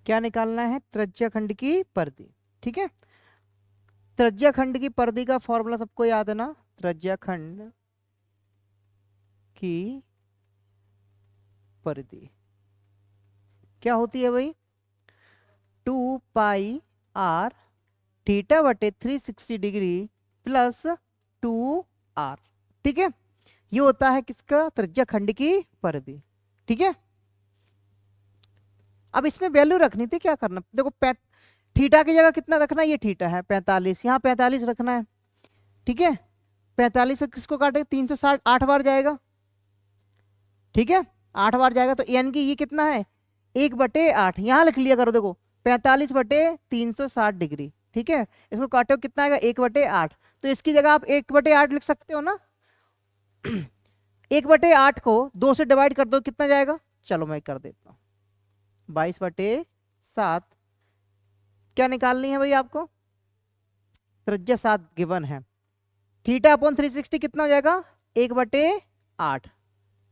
क्या निकालना है? त्रिज्या खंड की परिधि। ठीक है, त्रिज्या खंड की परिधि का फॉर्मूला सबको याद है ना? त्रिज्या खंड की परिधि क्या होती है भाई? 2πr थीटा बटे 360 ° प्लस 2r। ठीक है, ये होता है किसका? त्रिज्या खंड की परिधि। ठीक है, अब इसमें वैल्यू रखनी थी, क्या करना देखो, थीटा की जगह कितना रखना है? ये थीटा है 45, यहाँ 45 रखना है। ठीक है, 45 से किसको काटे? 360, 8 बार जाएगा। ठीक है, 8 बार जाएगा तो एन की ये कितना है? 1/8। यहाँ लिख लिया करो, देखो 45/360 डिग्री। ठीक है, इसको काटो कितना आएगा? 1/8। तो इसकी जगह आप 1/8 लिख सकते हो ना। 1/8 को 2 से डिवाइड कर दो, कितना जाएगा? चलो मैं कर देता हूँ, 22/7। क्या निकालनी है भाई आपको? त्रिज्या 7 गिवन है। थीटा अपॉन 360 कितना हो जाएगा? 1/8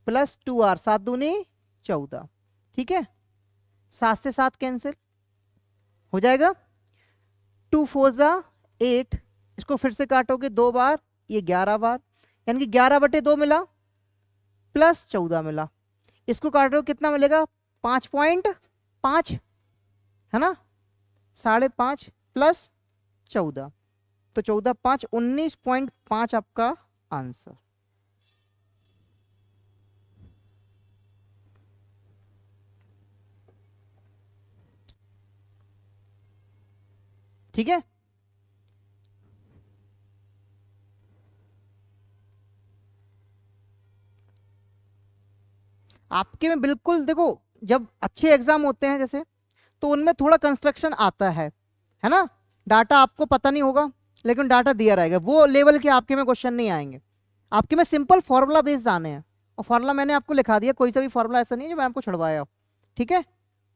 प्लस 2r, 7 दूनी 14। ठीक है, 7 से 7 कैंसिल हो जाएगा, 2 4 जा 8। इसको फिर से काटोगे 2 बार, ये 11 बार, यानी कि 11/2 मिला प्लस 14 मिला। इसको काटो कितना मिलेगा? 5.5 है ना, 5.5 प्लस 14, तो 14 5 19.5 आपका आंसर। ठीक है, आपके में बिल्कुल देखो, जब अच्छे एग्जाम होते हैं जैसे, तो उनमें थोड़ा कंस्ट्रक्शन आता है ना। डाटा आपको पता नहीं होगा, लेकिन डाटा दिया रहेगा, वो लेवल के आपके में क्वेश्चन नहीं आएंगे। आपके में सिंपल फॉर्मूला बेस्ड आने हैं, और फॉर्मूला मैंने आपको लिखा दिया, कोई सा भी फॉर्मूला ऐसा नहीं है जो मैं आपको छुड़वाया हो। ठीक है,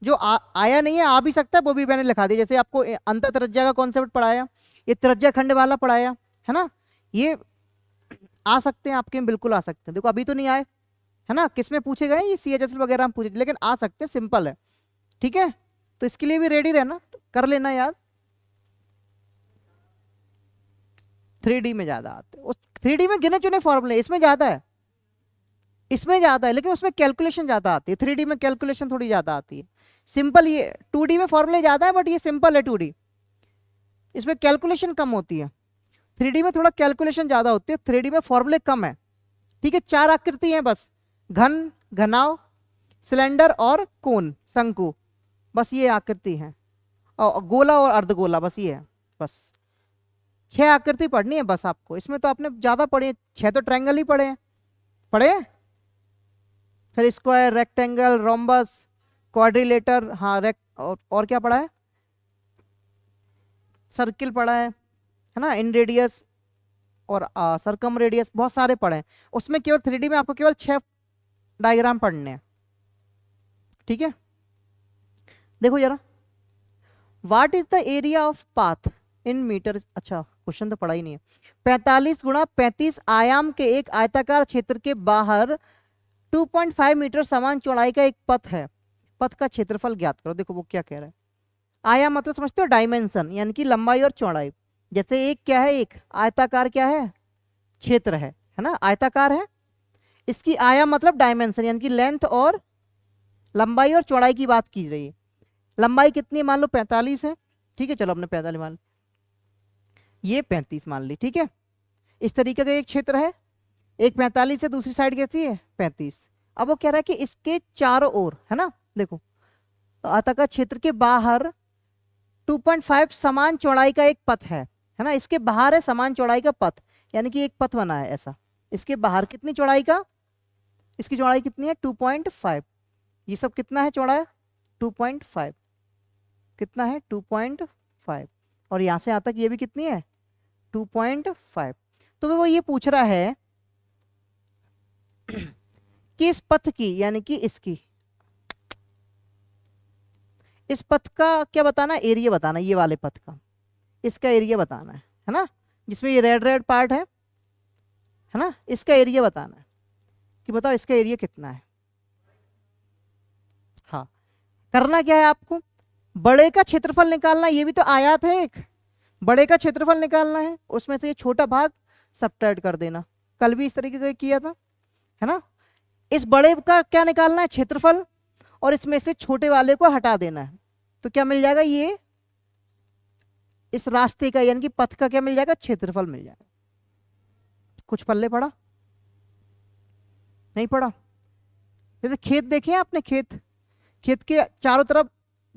जो आया नहीं है, आ भी सकता है, वो भी मैंने लिखा दिया। जैसे आपको अंत त्रिज्या का कॉन्सेप्ट पढ़ाया, ये त्रिज्या खंड वाला पढ़ाया है ना, ये आ सकते हैं आपके में, बिल्कुल आ सकते हैं। देखो अभी तो नहीं आए है ना, किस में पूछे गए? ये CHSL वगैरह में पूछे, लेकिन आ सकते हैं, सिंपल है। ठीक है, तो इसके लिए भी रेडी रहना, कर लेना याद। 3D में ज्यादा आते हैं, उस 3D में गिने चुने फॉर्मूले, इसमें ज्यादा है, इसमें ज्यादा है, लेकिन उसमें कैलकुलेशन ज्यादा आती है। 3D में कैलकुलेशन थोड़ी ज्यादा आती है। सिंपल ये 2D में फॉर्मूले ज्यादा है, बट ये सिंपल है 2D, इसमें कैलकुलेशन कम होती है। 3D में थोड़ा कैलकुलेशन ज्यादा होती है, 3D में फॉर्मूले कम है। ठीक है, 4 आकृति हैं बस, घन, घनाव, सिलेंडर और कोन, शंकु, बस ये आकृति है, और गोला और अर्धगोला, बस ये है बस। 6 आकृति पढ़नी है बस आपको, इसमें तो आपने ज्यादा पढ़े, 6 तो ट्रायंगल ही पढ़े हैं, पढ़े। फिर स्क्वायर, रेक्टेंगल, रोम्बस, क्वाड्रिलेटर, हाँ और क्या पढ़ा है, सर्किल पढ़ा है ना, इन रेडियस और सरकम रेडियस, बहुत सारे पढ़े हैं। उसमें केवल 3D में आपको केवल 6 डायग्राम पढ़ने हैं, ठीक है। देखो जरा, what is the area of path in metre, अच्छा क्वेश्चन तो पढ़ा ही नहीं है। 45 गुणा 35 आयाम के एक आयताकार क्षेत्र के बाहर 2.5 मीटर समान चौड़ाई का एक पथ है, पथ का क्षेत्रफल ज्ञात करो। देखो वो क्या कह रहा है, आयाम मतलब समझते हो डायमेंशन, यानी कि लंबाई और चौड़ाई। जैसे एक क्या है, एक आयताकार क्या है, क्षेत्र है ना, आयताकार है, इसकी आयाम मतलब डायमेंशन यानी कि लेंथ और लंबाई और चौड़ाई की बात की रही है। लंबाई कितनी मान लो 45 है, ठीक है, चलो अपने 45 मान, ये 35 मान ली, ठीक है। इस तरीके का एक क्षेत्र है, एक 45 है, दूसरी साइड कैसी है 35। अब वो कह रहा है कि इसके चारों ओर, है ना, देखो तो आयताकार क्षेत्र के बाहर 2.5 समान चौड़ाई का एक पथ है ना, इसके बाहर है समान चौड़ाई का पथ, यानी कि एक पथ बना है ऐसा, इसके बाहर कितनी चौड़ाई का, इसकी चौड़ाई कितनी है 2.5, ये सब कितना है चौड़ा है 2.5, कितना है 2.5, और यहां से यहां तक ये भी कितनी है 2.5। तो वो ये पूछ रहा है कि इस पथ की, यानी कि इसकी, इस पथ का क्या बताना, एरिया बताना, ये वाले पथ का इसका एरिया बताना है ना, जिसमें ये रेड रेड पार्ट है ना, इसका एरिया बताना है कि बताओ इसका एरिया कितना है। हाँ, करना क्या है आपको, बड़े का क्षेत्रफल निकालना, ये भी तो आयात है एक, बड़े का क्षेत्रफल निकालना है, उसमें से ये छोटा भाग सबट्रैक्ट कर देना, कल भी इस तरीके से किया था, है ना। इस बड़े का क्या निकालना है, क्षेत्रफल, और इसमें से छोटे वाले को हटा देना है, तो क्या मिल जाएगा, ये इस रास्ते का यानी कि पथ का क्या मिल जाएगा, क्षेत्रफल मिल जाएगा। कुछ पल्ले पड़ा, नहीं पड़ा। जैसे खेत देखे आपने, खेत, खेत के चारों तरफ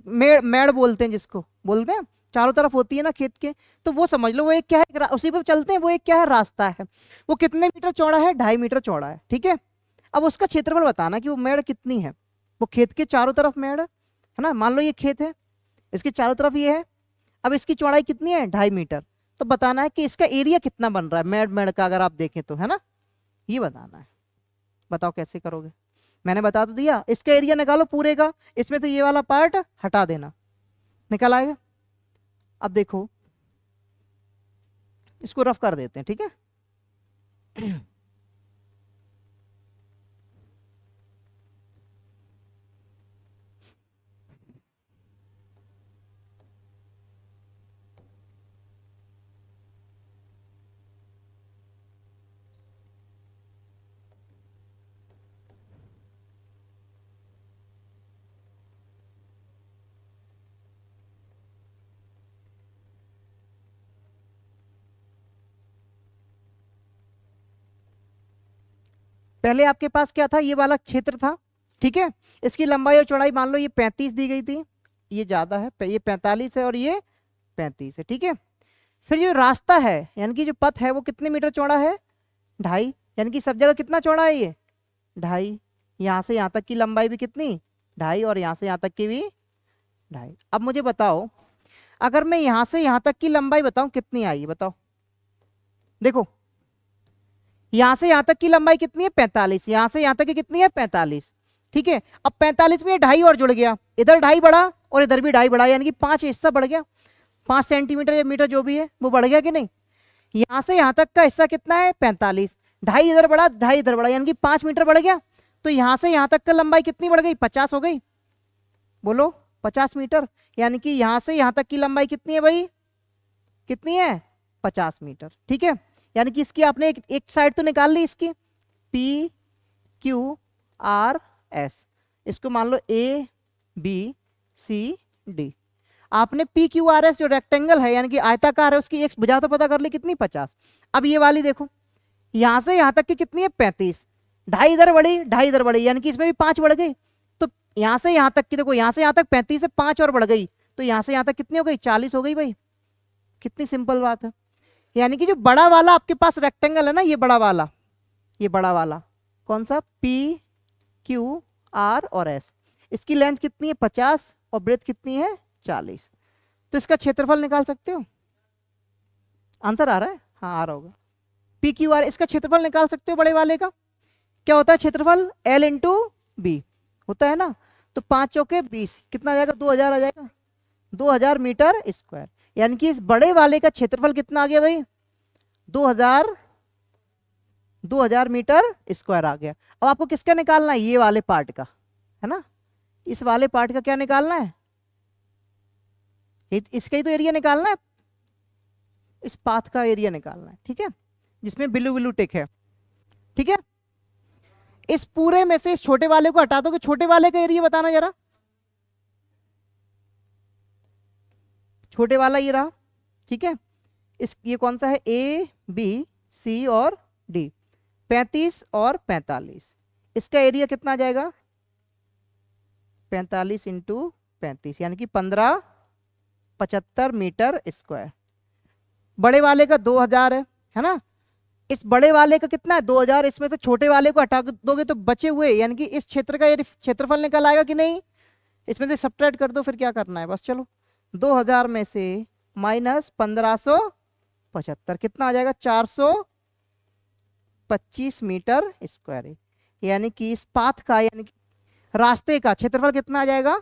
मेड़ बोलते हैं, जिसको बोलते हैं चारों तरफ होती है ना खेत के, तो वो समझ लो वो एक क्या है, उसी पर चलते हैं, वो एक क्या है, रास्ता है। वो कितने मीटर चौड़ा है, 2.5 मीटर चौड़ा है, ठीक है। अब उसका क्षेत्रफल बताना कि वो मेड़ कितनी है, वो खेत के चारों तरफ मेड़ है ना, मान लो ये खेत है, इसके चारों तरफ ये है, अब इसकी चौड़ाई कितनी है 2.5 मीटर, तो बताना है कि इसका एरिया कितना बन रहा है मेड़ मेड़ का, अगर आप देखें तो, है ना, ये बताना है। बताओ कैसे करोगे, मैंने बता तो दिया, इसका एरिया निकालो पूरे का, इसमें से ये वाला पार्ट हटा देना, निकल आएगा। अब देखो इसको रफ कर देते हैं, ठीक है। पहले आपके पास क्या था, ये वाला क्षेत्र था, ठीक है। इसकी लंबाई और चौड़ाई मान लो ये 35 दी गई थी, ये ज्यादा है, ये 45 है और ये 35 है, ठीक है। फिर जो रास्ता है यानी कि जो पथ है वो कितने मीटर चौड़ा है, 2.5, यानी कि सब जगह कितना चौड़ा है ये 2.5, यहाँ से यहाँ तक की लंबाई भी कितनी 2.5, और यहाँ से यहाँ तक की भी 2.5। अब मुझे बताओ, अगर मैं यहाँ से यहाँ तक की लंबाई बताऊं कितनी आई, बताओ। देखो यहां से यहां तक की लंबाई कितनी है 45, यहां से यहां तक की कितनी है 45, ठीक है। अब 45 में 2.5 और जुड़ गया, इधर 2.5 बढ़ा और इधर भी 2.5 बढ़ा, यानी कि 5 हिस्सा बढ़ गया, 5 सेंटीमीटर या मीटर जो भी है वो बढ़ गया कि नहीं। यहां से यहां तक का हिस्सा कितना है 45, 2.5 इधर बढ़ा 2.5 इधर बढ़ा, यानी कि 5 मीटर बढ़ गया। तो यहां से यहां तक का लंबाई कितनी बढ़ गई 50 हो गई, बोलो 50 मीटर, यानी कि यहां से यहां तक की लंबाई कितनी है भाई, कितनी है 50 मीटर, ठीक है। यानी कि इसकी आपने एक साइड तो निकाल ली इसकी, पी क्यू आर एस, इसको मान लो ए बी सी डी। आपने पी क्यू आर एस जो रेक्टेंगल है यानी कि आयताकार है उसकी एक भुजा तो पता कर ली कितनी 50। अब ये वाली देखो, यहां से यहां तक की कितनी है 35, 2.5 इधर बढ़ी 2.5 इधर बढ़ी, यानी कि इसमें भी 5 बढ़ गई। तो यहां से यहां तक की देखो, यहां से यहां तक 35 से 5 और बढ़ गई, तो यहां से यहां तक कितनी हो गई 40 हो गई भाई, कितनी सिंपल बात है। यानी कि जो बड़ा वाला आपके पास रेक्टेंगल है ना, ये बड़ा वाला, ये बड़ा वाला कौन सा, P Q R और S, इसकी लेंथ कितनी है 50 और ब्रेथ कितनी है 40। तो इसका क्षेत्रफल निकाल सकते हो। आंसर आ रहा है, हाँ आ रहा होगा। P Q R इसका क्षेत्रफल निकाल सकते हो बड़े वाले का। क्या होता है क्षेत्रफल, L इंटू बी होता है ना। तो 5 चौके 20, कितना आ जाएगा 2000 आ जाएगा, 2000 मीटर स्क्वायर। यानी कि इस बड़े वाले का क्षेत्रफल कितना आ गया भाई, 2000 मीटर स्क्वायर आ गया। अब आपको किसका निकालना है, ये वाले पार्ट का, है ना। इस वाले पार्ट का क्या निकालना है, इसका ही तो एरिया निकालना है, इस पाथ का एरिया निकालना है, ठीक है, जिसमें ब्लू ब्लू टिक है, ठीक है। इस पूरे में से इस छोटे वाले को हटा दो, कि छोटे वाले का एरिया बताना जरा। छोटे वाला ये रहा, ठीक है। ये कौन सा है, A B C और D, 35 और 45। इसका एरिया कितना आ जाएगा, 45 इंटू 35 यानी कि 1575 मीटर स्क्वायर। बड़े वाले का 2000 है ना। इस बड़े वाले का कितना है 2000, इसमें से छोटे वाले को हटा दोगे तो बचे हुए, यानी कि इस क्षेत्र का ये क्षेत्रफल निकल आएगा कि नहीं। इसमें से सब्ट्रैक्ट कर दो, फिर क्या करना है बस, चलो 2000 में से माइनस 1575 कितना आ जाएगा 425 मीटर स्क्वायर। यानी कि इस पाथ का, यानी कि रास्ते का क्षेत्रफल कितना आ जाएगा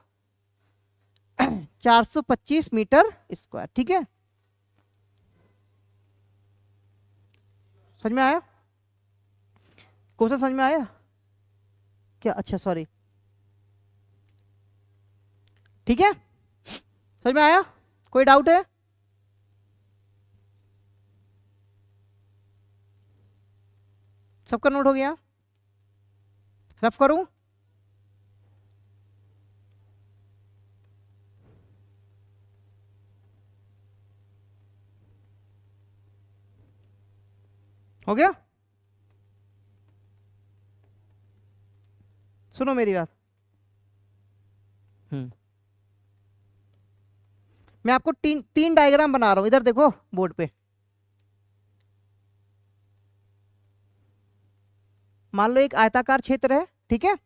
425 मीटर स्क्वायर, ठीक है। समझ में आया, क्वेश्चन समझ में आया क्या, अच्छा सॉरी, ठीक है, समझ में आया, कोई डाउट है। सबका नोट हो गया, रफ करूं, हो गया। सुनो मेरी बात, मैं आपको तीन डायग्राम बना रहा हूं, इधर देखो बोर्ड पे। मान लो एक आयताकार क्षेत्र है, ठीक है,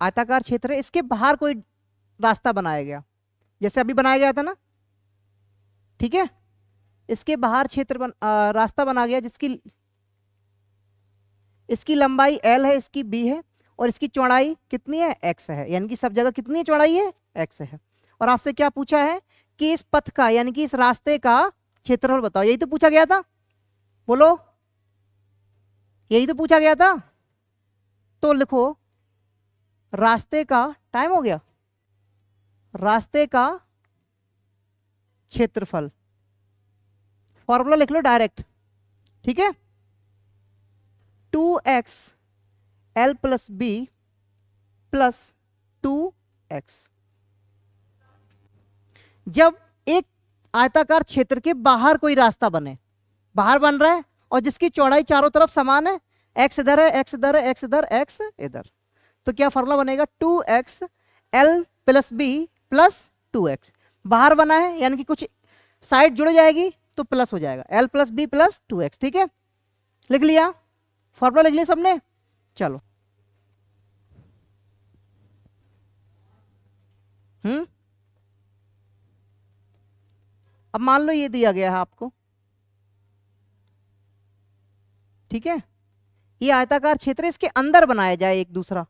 आयताकार क्षेत्र है, इसके बाहर कोई रास्ता बनाया गया, जैसे अभी बनाया गया था ना, ठीक है। इसके बाहर रास्ता बना गया, इसकी लंबाई L है, इसकी B है, और इसकी चौड़ाई कितनी है X है, यानी कि सब जगह कितनी चौड़ाई है X है। और आपसे क्या पूछा है कि इस पथ का, यानी कि इस रास्ते का क्षेत्रफल बताओ, यही तो पूछा गया था, बोलो, यही तो पूछा गया था। तो लिखो रास्ते का, टाइम हो गया, रास्ते का क्षेत्रफल, फॉर्मूला लिख लो डायरेक्ट, ठीक है, 2x L plus B plus 2x। जब एक आयताकार क्षेत्र के बाहर कोई रास्ता बने, बाहर बन रहा है और जिसकी चौड़ाई चारों तरफ समान है, x इधर है, x इधर है, x इधर, x इधर, तो क्या फॉर्मूला बनेगा 2x L plus B plus 2x। बाहर बना है यानी कि कुछ साइड जुड़ जाएगी तो प्लस हो जाएगा, L plus B plus 2x, ठीक है। लिख लिया, फॉर्मूला लिख लिया सबने, चलो अब मान लो ये दिया गया है आपको, ठीक है, ये आयताकार क्षेत्र, इसके अंदर बनाया जाए एक दूसरा,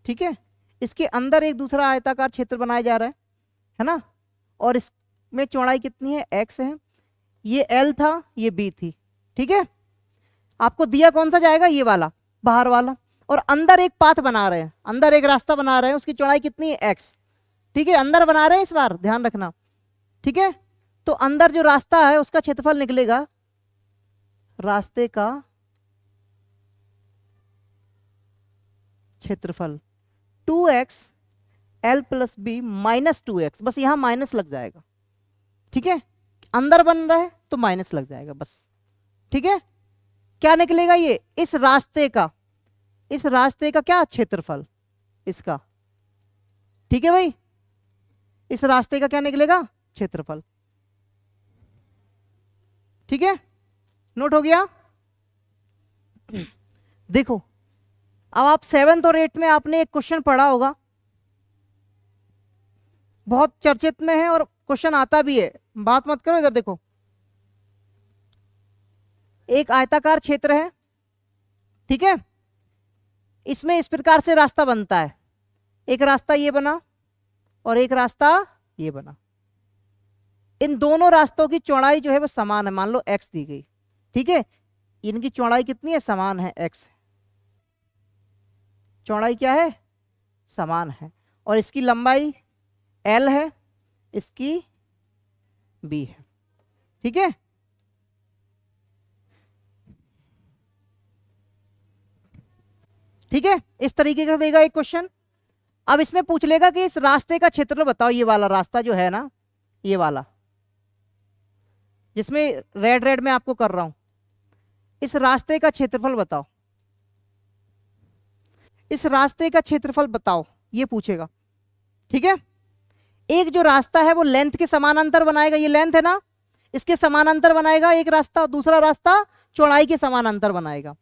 ठीक है, इसके अंदर एक दूसरा आयताकार क्षेत्र बनाया जा रहा है ना। और इसमें चौड़ाई कितनी है x है, ये L था, ये B थी, ठीक है। आपको दिया कौन सा जाएगा, ये वाला बाहर वाला, और अंदर एक पाथ बना रहे हैं, अंदर एक रास्ता बना रहे हैं, उसकी चौड़ाई कितनी है x, ठीक है, अंदर बना रहे हैं इस बार, ध्यान रखना, ठीक है। तो अंदर जो रास्ता है उसका क्षेत्रफल निकलेगा, रास्ते का क्षेत्रफल 2x L plus B minus 2x, बस यहां माइनस लग जाएगा, ठीक है, अंदर बन रहा है तो माइनस लग जाएगा बस, ठीक है। क्या निकलेगा ये, इस रास्ते का क्या क्षेत्रफल इसका, ठीक है भाई, इस रास्ते का क्या निकलेगा क्षेत्रफल, ठीक है, नोट हो गया। देखो अब आप 7th और 8th में आपने एक क्वेश्चन पढ़ा होगा, बहुत चर्चित में है और क्वेश्चन आता भी है, बात मत करो, इधर देखो। एक आयताकार क्षेत्र है, ठीक है, इसमें इस प्रकार से रास्ता बनता है, एक रास्ता ये बना और एक रास्ता ये बना। इन दोनों रास्तों की चौड़ाई जो है वो समान है, मान लो x दी गई, ठीक है, इनकी चौड़ाई कितनी है, समान है, x, चौड़ाई क्या है, समान है, और इसकी लंबाई l है, इसकी b है, ठीक है। ठीक है, इस तरीके का देगा एक क्वेश्चन। अब इसमें पूछ लेगा कि इस रास्ते का क्षेत्रफल बताओ, ये वाला रास्ता जो है ना, ये वाला जिसमें रेड रेड में आपको कर रहा हूं, इस रास्ते का क्षेत्रफल बताओ, इस रास्ते का क्षेत्रफल बताओ, ये पूछेगा, ठीक है। एक जो रास्ता है वो लेंथ के समानांतर बनाएगा, ये लेंथ है ना, इसके समानांतर बनाएगा एक रास्ता, दूसरा रास्ता चौड़ाई के समानांतर बनाएगा,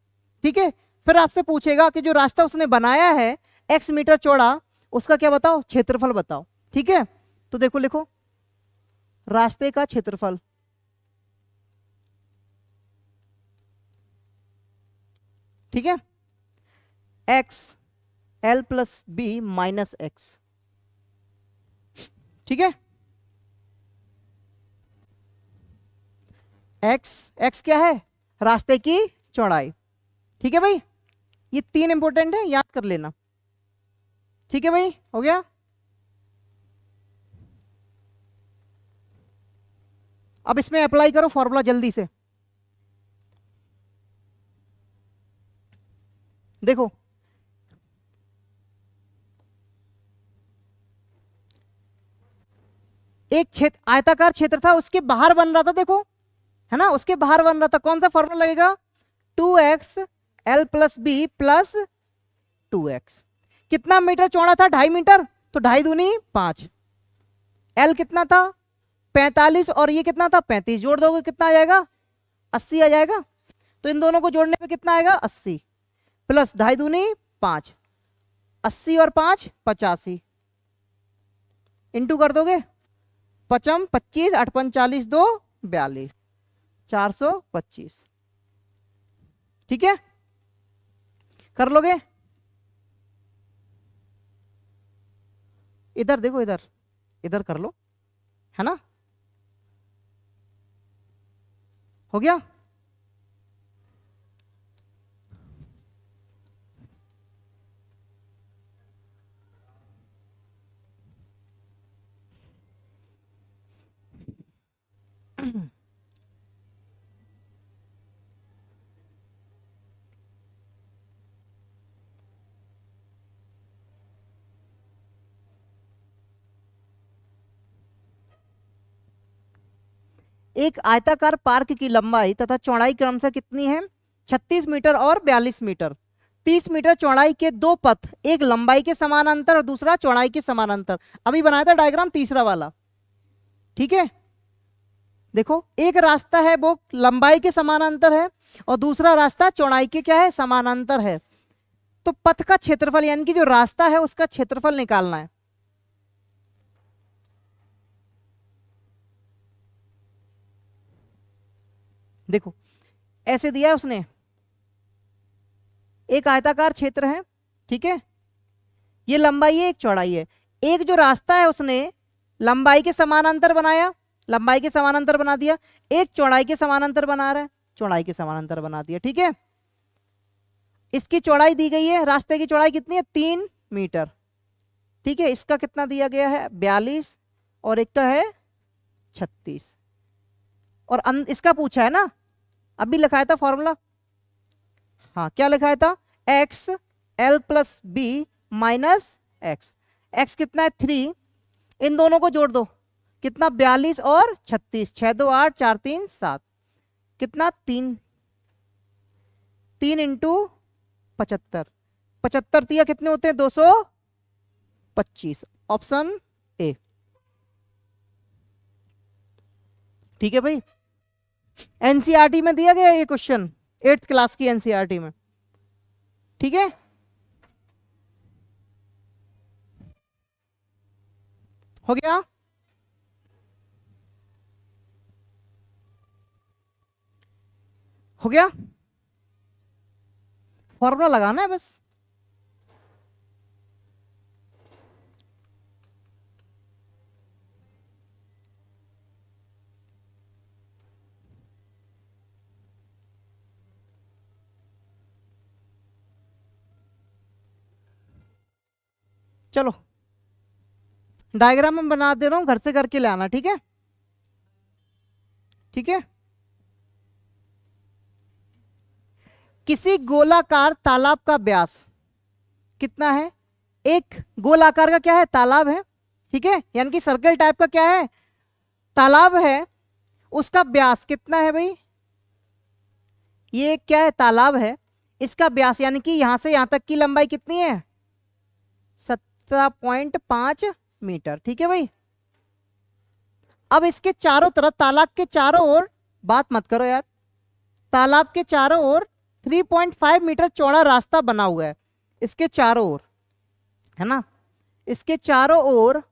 ठीक है। फिर आपसे पूछेगा कि जो रास्ता उसने बनाया है x मीटर चौड़ा, उसका क्या बताओ, क्षेत्रफल बताओ, ठीक है। तो देखो लिखो, रास्ते का क्षेत्रफल, ठीक है, x l plus B minus X, ठीक है। x क्या है, रास्ते की चौड़ाई, ठीक है भाई, ये 3 इंपॉर्टेंट है, याद कर लेना, ठीक है भाई, हो गया। अब इसमें अप्लाई करो फॉर्मूला जल्दी से, देखो एक क्षेत्र, आयताकार क्षेत्र था, उसके बाहर बन रहा था, देखो है ना, उसके बाहर बन रहा था, कौन सा फॉर्मूला लगेगा, 2x l plus B plus 2x। कितना मीटर चौड़ा था, 2.5 मीटर, तो 2.5 दूनी 5, l कितना था 45 और ये कितना था 35, जोड़ दोगे कितना आ जाएगा, 80 आ जाएगा। तो इन दोनों को जोड़ने पे कितना आएगा, 80 प्लस 2.5 दूनी 5, 80 और 5 85, इंटू कर दोगे, 55 25 8 45 2 42, 425, ठीक है, कर लोगे। इधर देखो, इधर इधर कर लो, है ना, हो गया। एक आयताकार पार्क की लंबाई तथा चौड़ाई क्रमशः कितनी है, 36 मीटर और 42 मीटर। 30 मीटर चौड़ाई के दो पथ, एक लंबाई के समानांतर और दूसरा चौड़ाई के समानांतर, अभी बनाया था डायग्राम तीसरा वाला, ठीक है। देखो एक रास्ता है वो लंबाई के समानांतर है और दूसरा रास्ता चौड़ाई के क्या है, समानांतर है। तो पथ का क्षेत्रफल यानी कि जो रास्ता है उसका क्षेत्रफल निकालना है। देखो ऐसे दिया है उसने, एक आयताकार क्षेत्र है, ठीक है, ये लंबाई है, एक चौड़ाई है, एक जो रास्ता है उसने लंबाई के समानांतर बनाया, लंबाई के समानांतर बना दिया, एक चौड़ाई के समानांतर बना रहा है, चौड़ाई के समानांतर बना दिया, ठीक है। इसकी चौड़ाई दी गई है, रास्ते की चौड़ाई कितनी है 3 मीटर, ठीक है, इसका कितना दिया गया है 42 और एक का है 36 और इसका पूछा है ना, अभी लिखाया था फॉर्मूला, हाँ क्या लिखाया था, X L plus B minus X, X कितना है 3, इन दोनों को जोड़ दो, कितना 42 और 36, 6 2 8 4 3 7, कितना 3 3 इंटू 75, 75 दिया कितने होते हैं 225, ऑप्शन ए, ठीक है भाई। एनसीईआरटी में दिया गया ये क्वेश्चन, 8th क्लास की एनसीईआरटी में। ठीक है, हो गया। हो गया, फॉर्मूला लगाना है बस। चलो डायग्राम में बना दे रहा हूं, घर से करके ले आना, ठीक है। ठीक है, किसी गोलाकार तालाब का व्यास कितना है? एक गोलाकार का क्या है? तालाब है, ठीक है, यानी कि सर्कल टाइप का क्या है? तालाब है। उसका व्यास कितना है भाई? ये क्या है? तालाब है। इसका व्यास यानी कि यहां से यहां तक की लंबाई कितनी है? 17.5 मीटर, ठीक है भाई। अब इसके चारों तरफ, तालाब के चारों ओर, बात मत करो यार, तालाब के चारों ओर 3.5 मीटर चौड़ा रास्ता बना हुआ है, इसके चारों ओर, है ना। इसके चारों ओर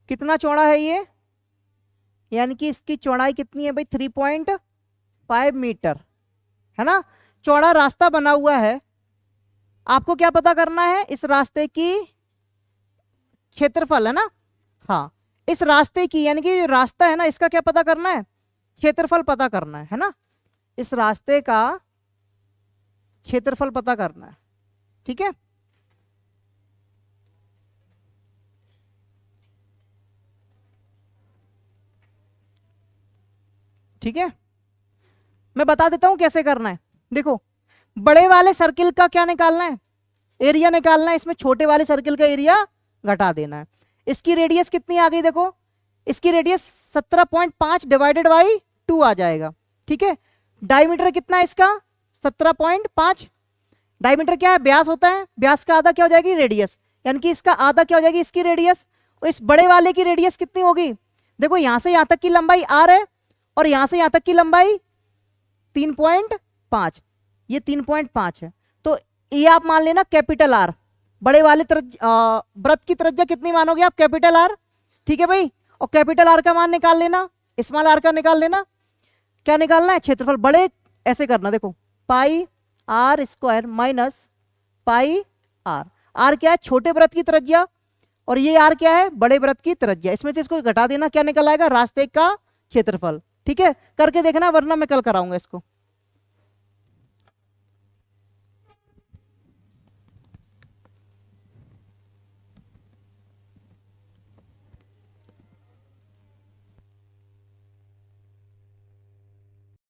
कितना चौड़ा है ये? यानी कि इसकी चौड़ाई कितनी है भाई? 3.5 मीटर, है ना। चौड़ा रास्ता बना हुआ है। आपको क्या पता करना है? इस रास्ते की क्षेत्रफल, है ना। हाँ, इस रास्ते की, यानी कि रास्ता है ना, इसका क्या पता करना है? क्षेत्रफल पता करना है ना। इस रास्ते का क्षेत्रफल पता करना है, ठीक है। ठीक है, मैं बता देता हूं कैसे करना है। देखो, बड़े वाले सर्किल का क्या निकालना है? एरिया निकालना है। इसमें छोटे वाले सर्किल का एरिया घटा देना है। इसकी रेडियस कितनी आ गई? देखो, इसकी रेडियस 17.5 डिवाइडेड बाई 2 आ जाएगा, ठीक है। डायमीटर कितना है इसका? 17.5। डायमीटर क्या है? व्यास होता है। व्यास का आधा क्या हो जाएगी? रेडियस, यानी कि इसका आधा क्या हो जाएगी? इसकी रेडियस। और इस बड़े वाले की रेडियस कितनी होगी? देखो, यहां से यहां तक की लंबाई r है, और यहां से यहां तक की लंबाई 3.5, ये 3.5 है। तो ये आप मान लेना कैपिटल आर। बड़े वाले वृत्त की त्रिज्या कितनी मानोगे आप? कैपिटल आर, ठीक है भाई। और कैपिटल आर का मान निकाल लेना, स्मॉल आर का निकाल लेना। क्या निकालना है? क्षेत्रफल। बड़े ऐसे करना, देखो, pi R square minus pi R. R क्या है? छोटे वृत्त की त्रिज्या, और ये आर क्या है? बड़े वृत्त की त्रिज्या। इसमें से इसको घटा देना, क्या निकल आएगा? रास्ते का क्षेत्रफल। ठीक है, करके देखना, वरना मैं कल कराऊंगा इसको।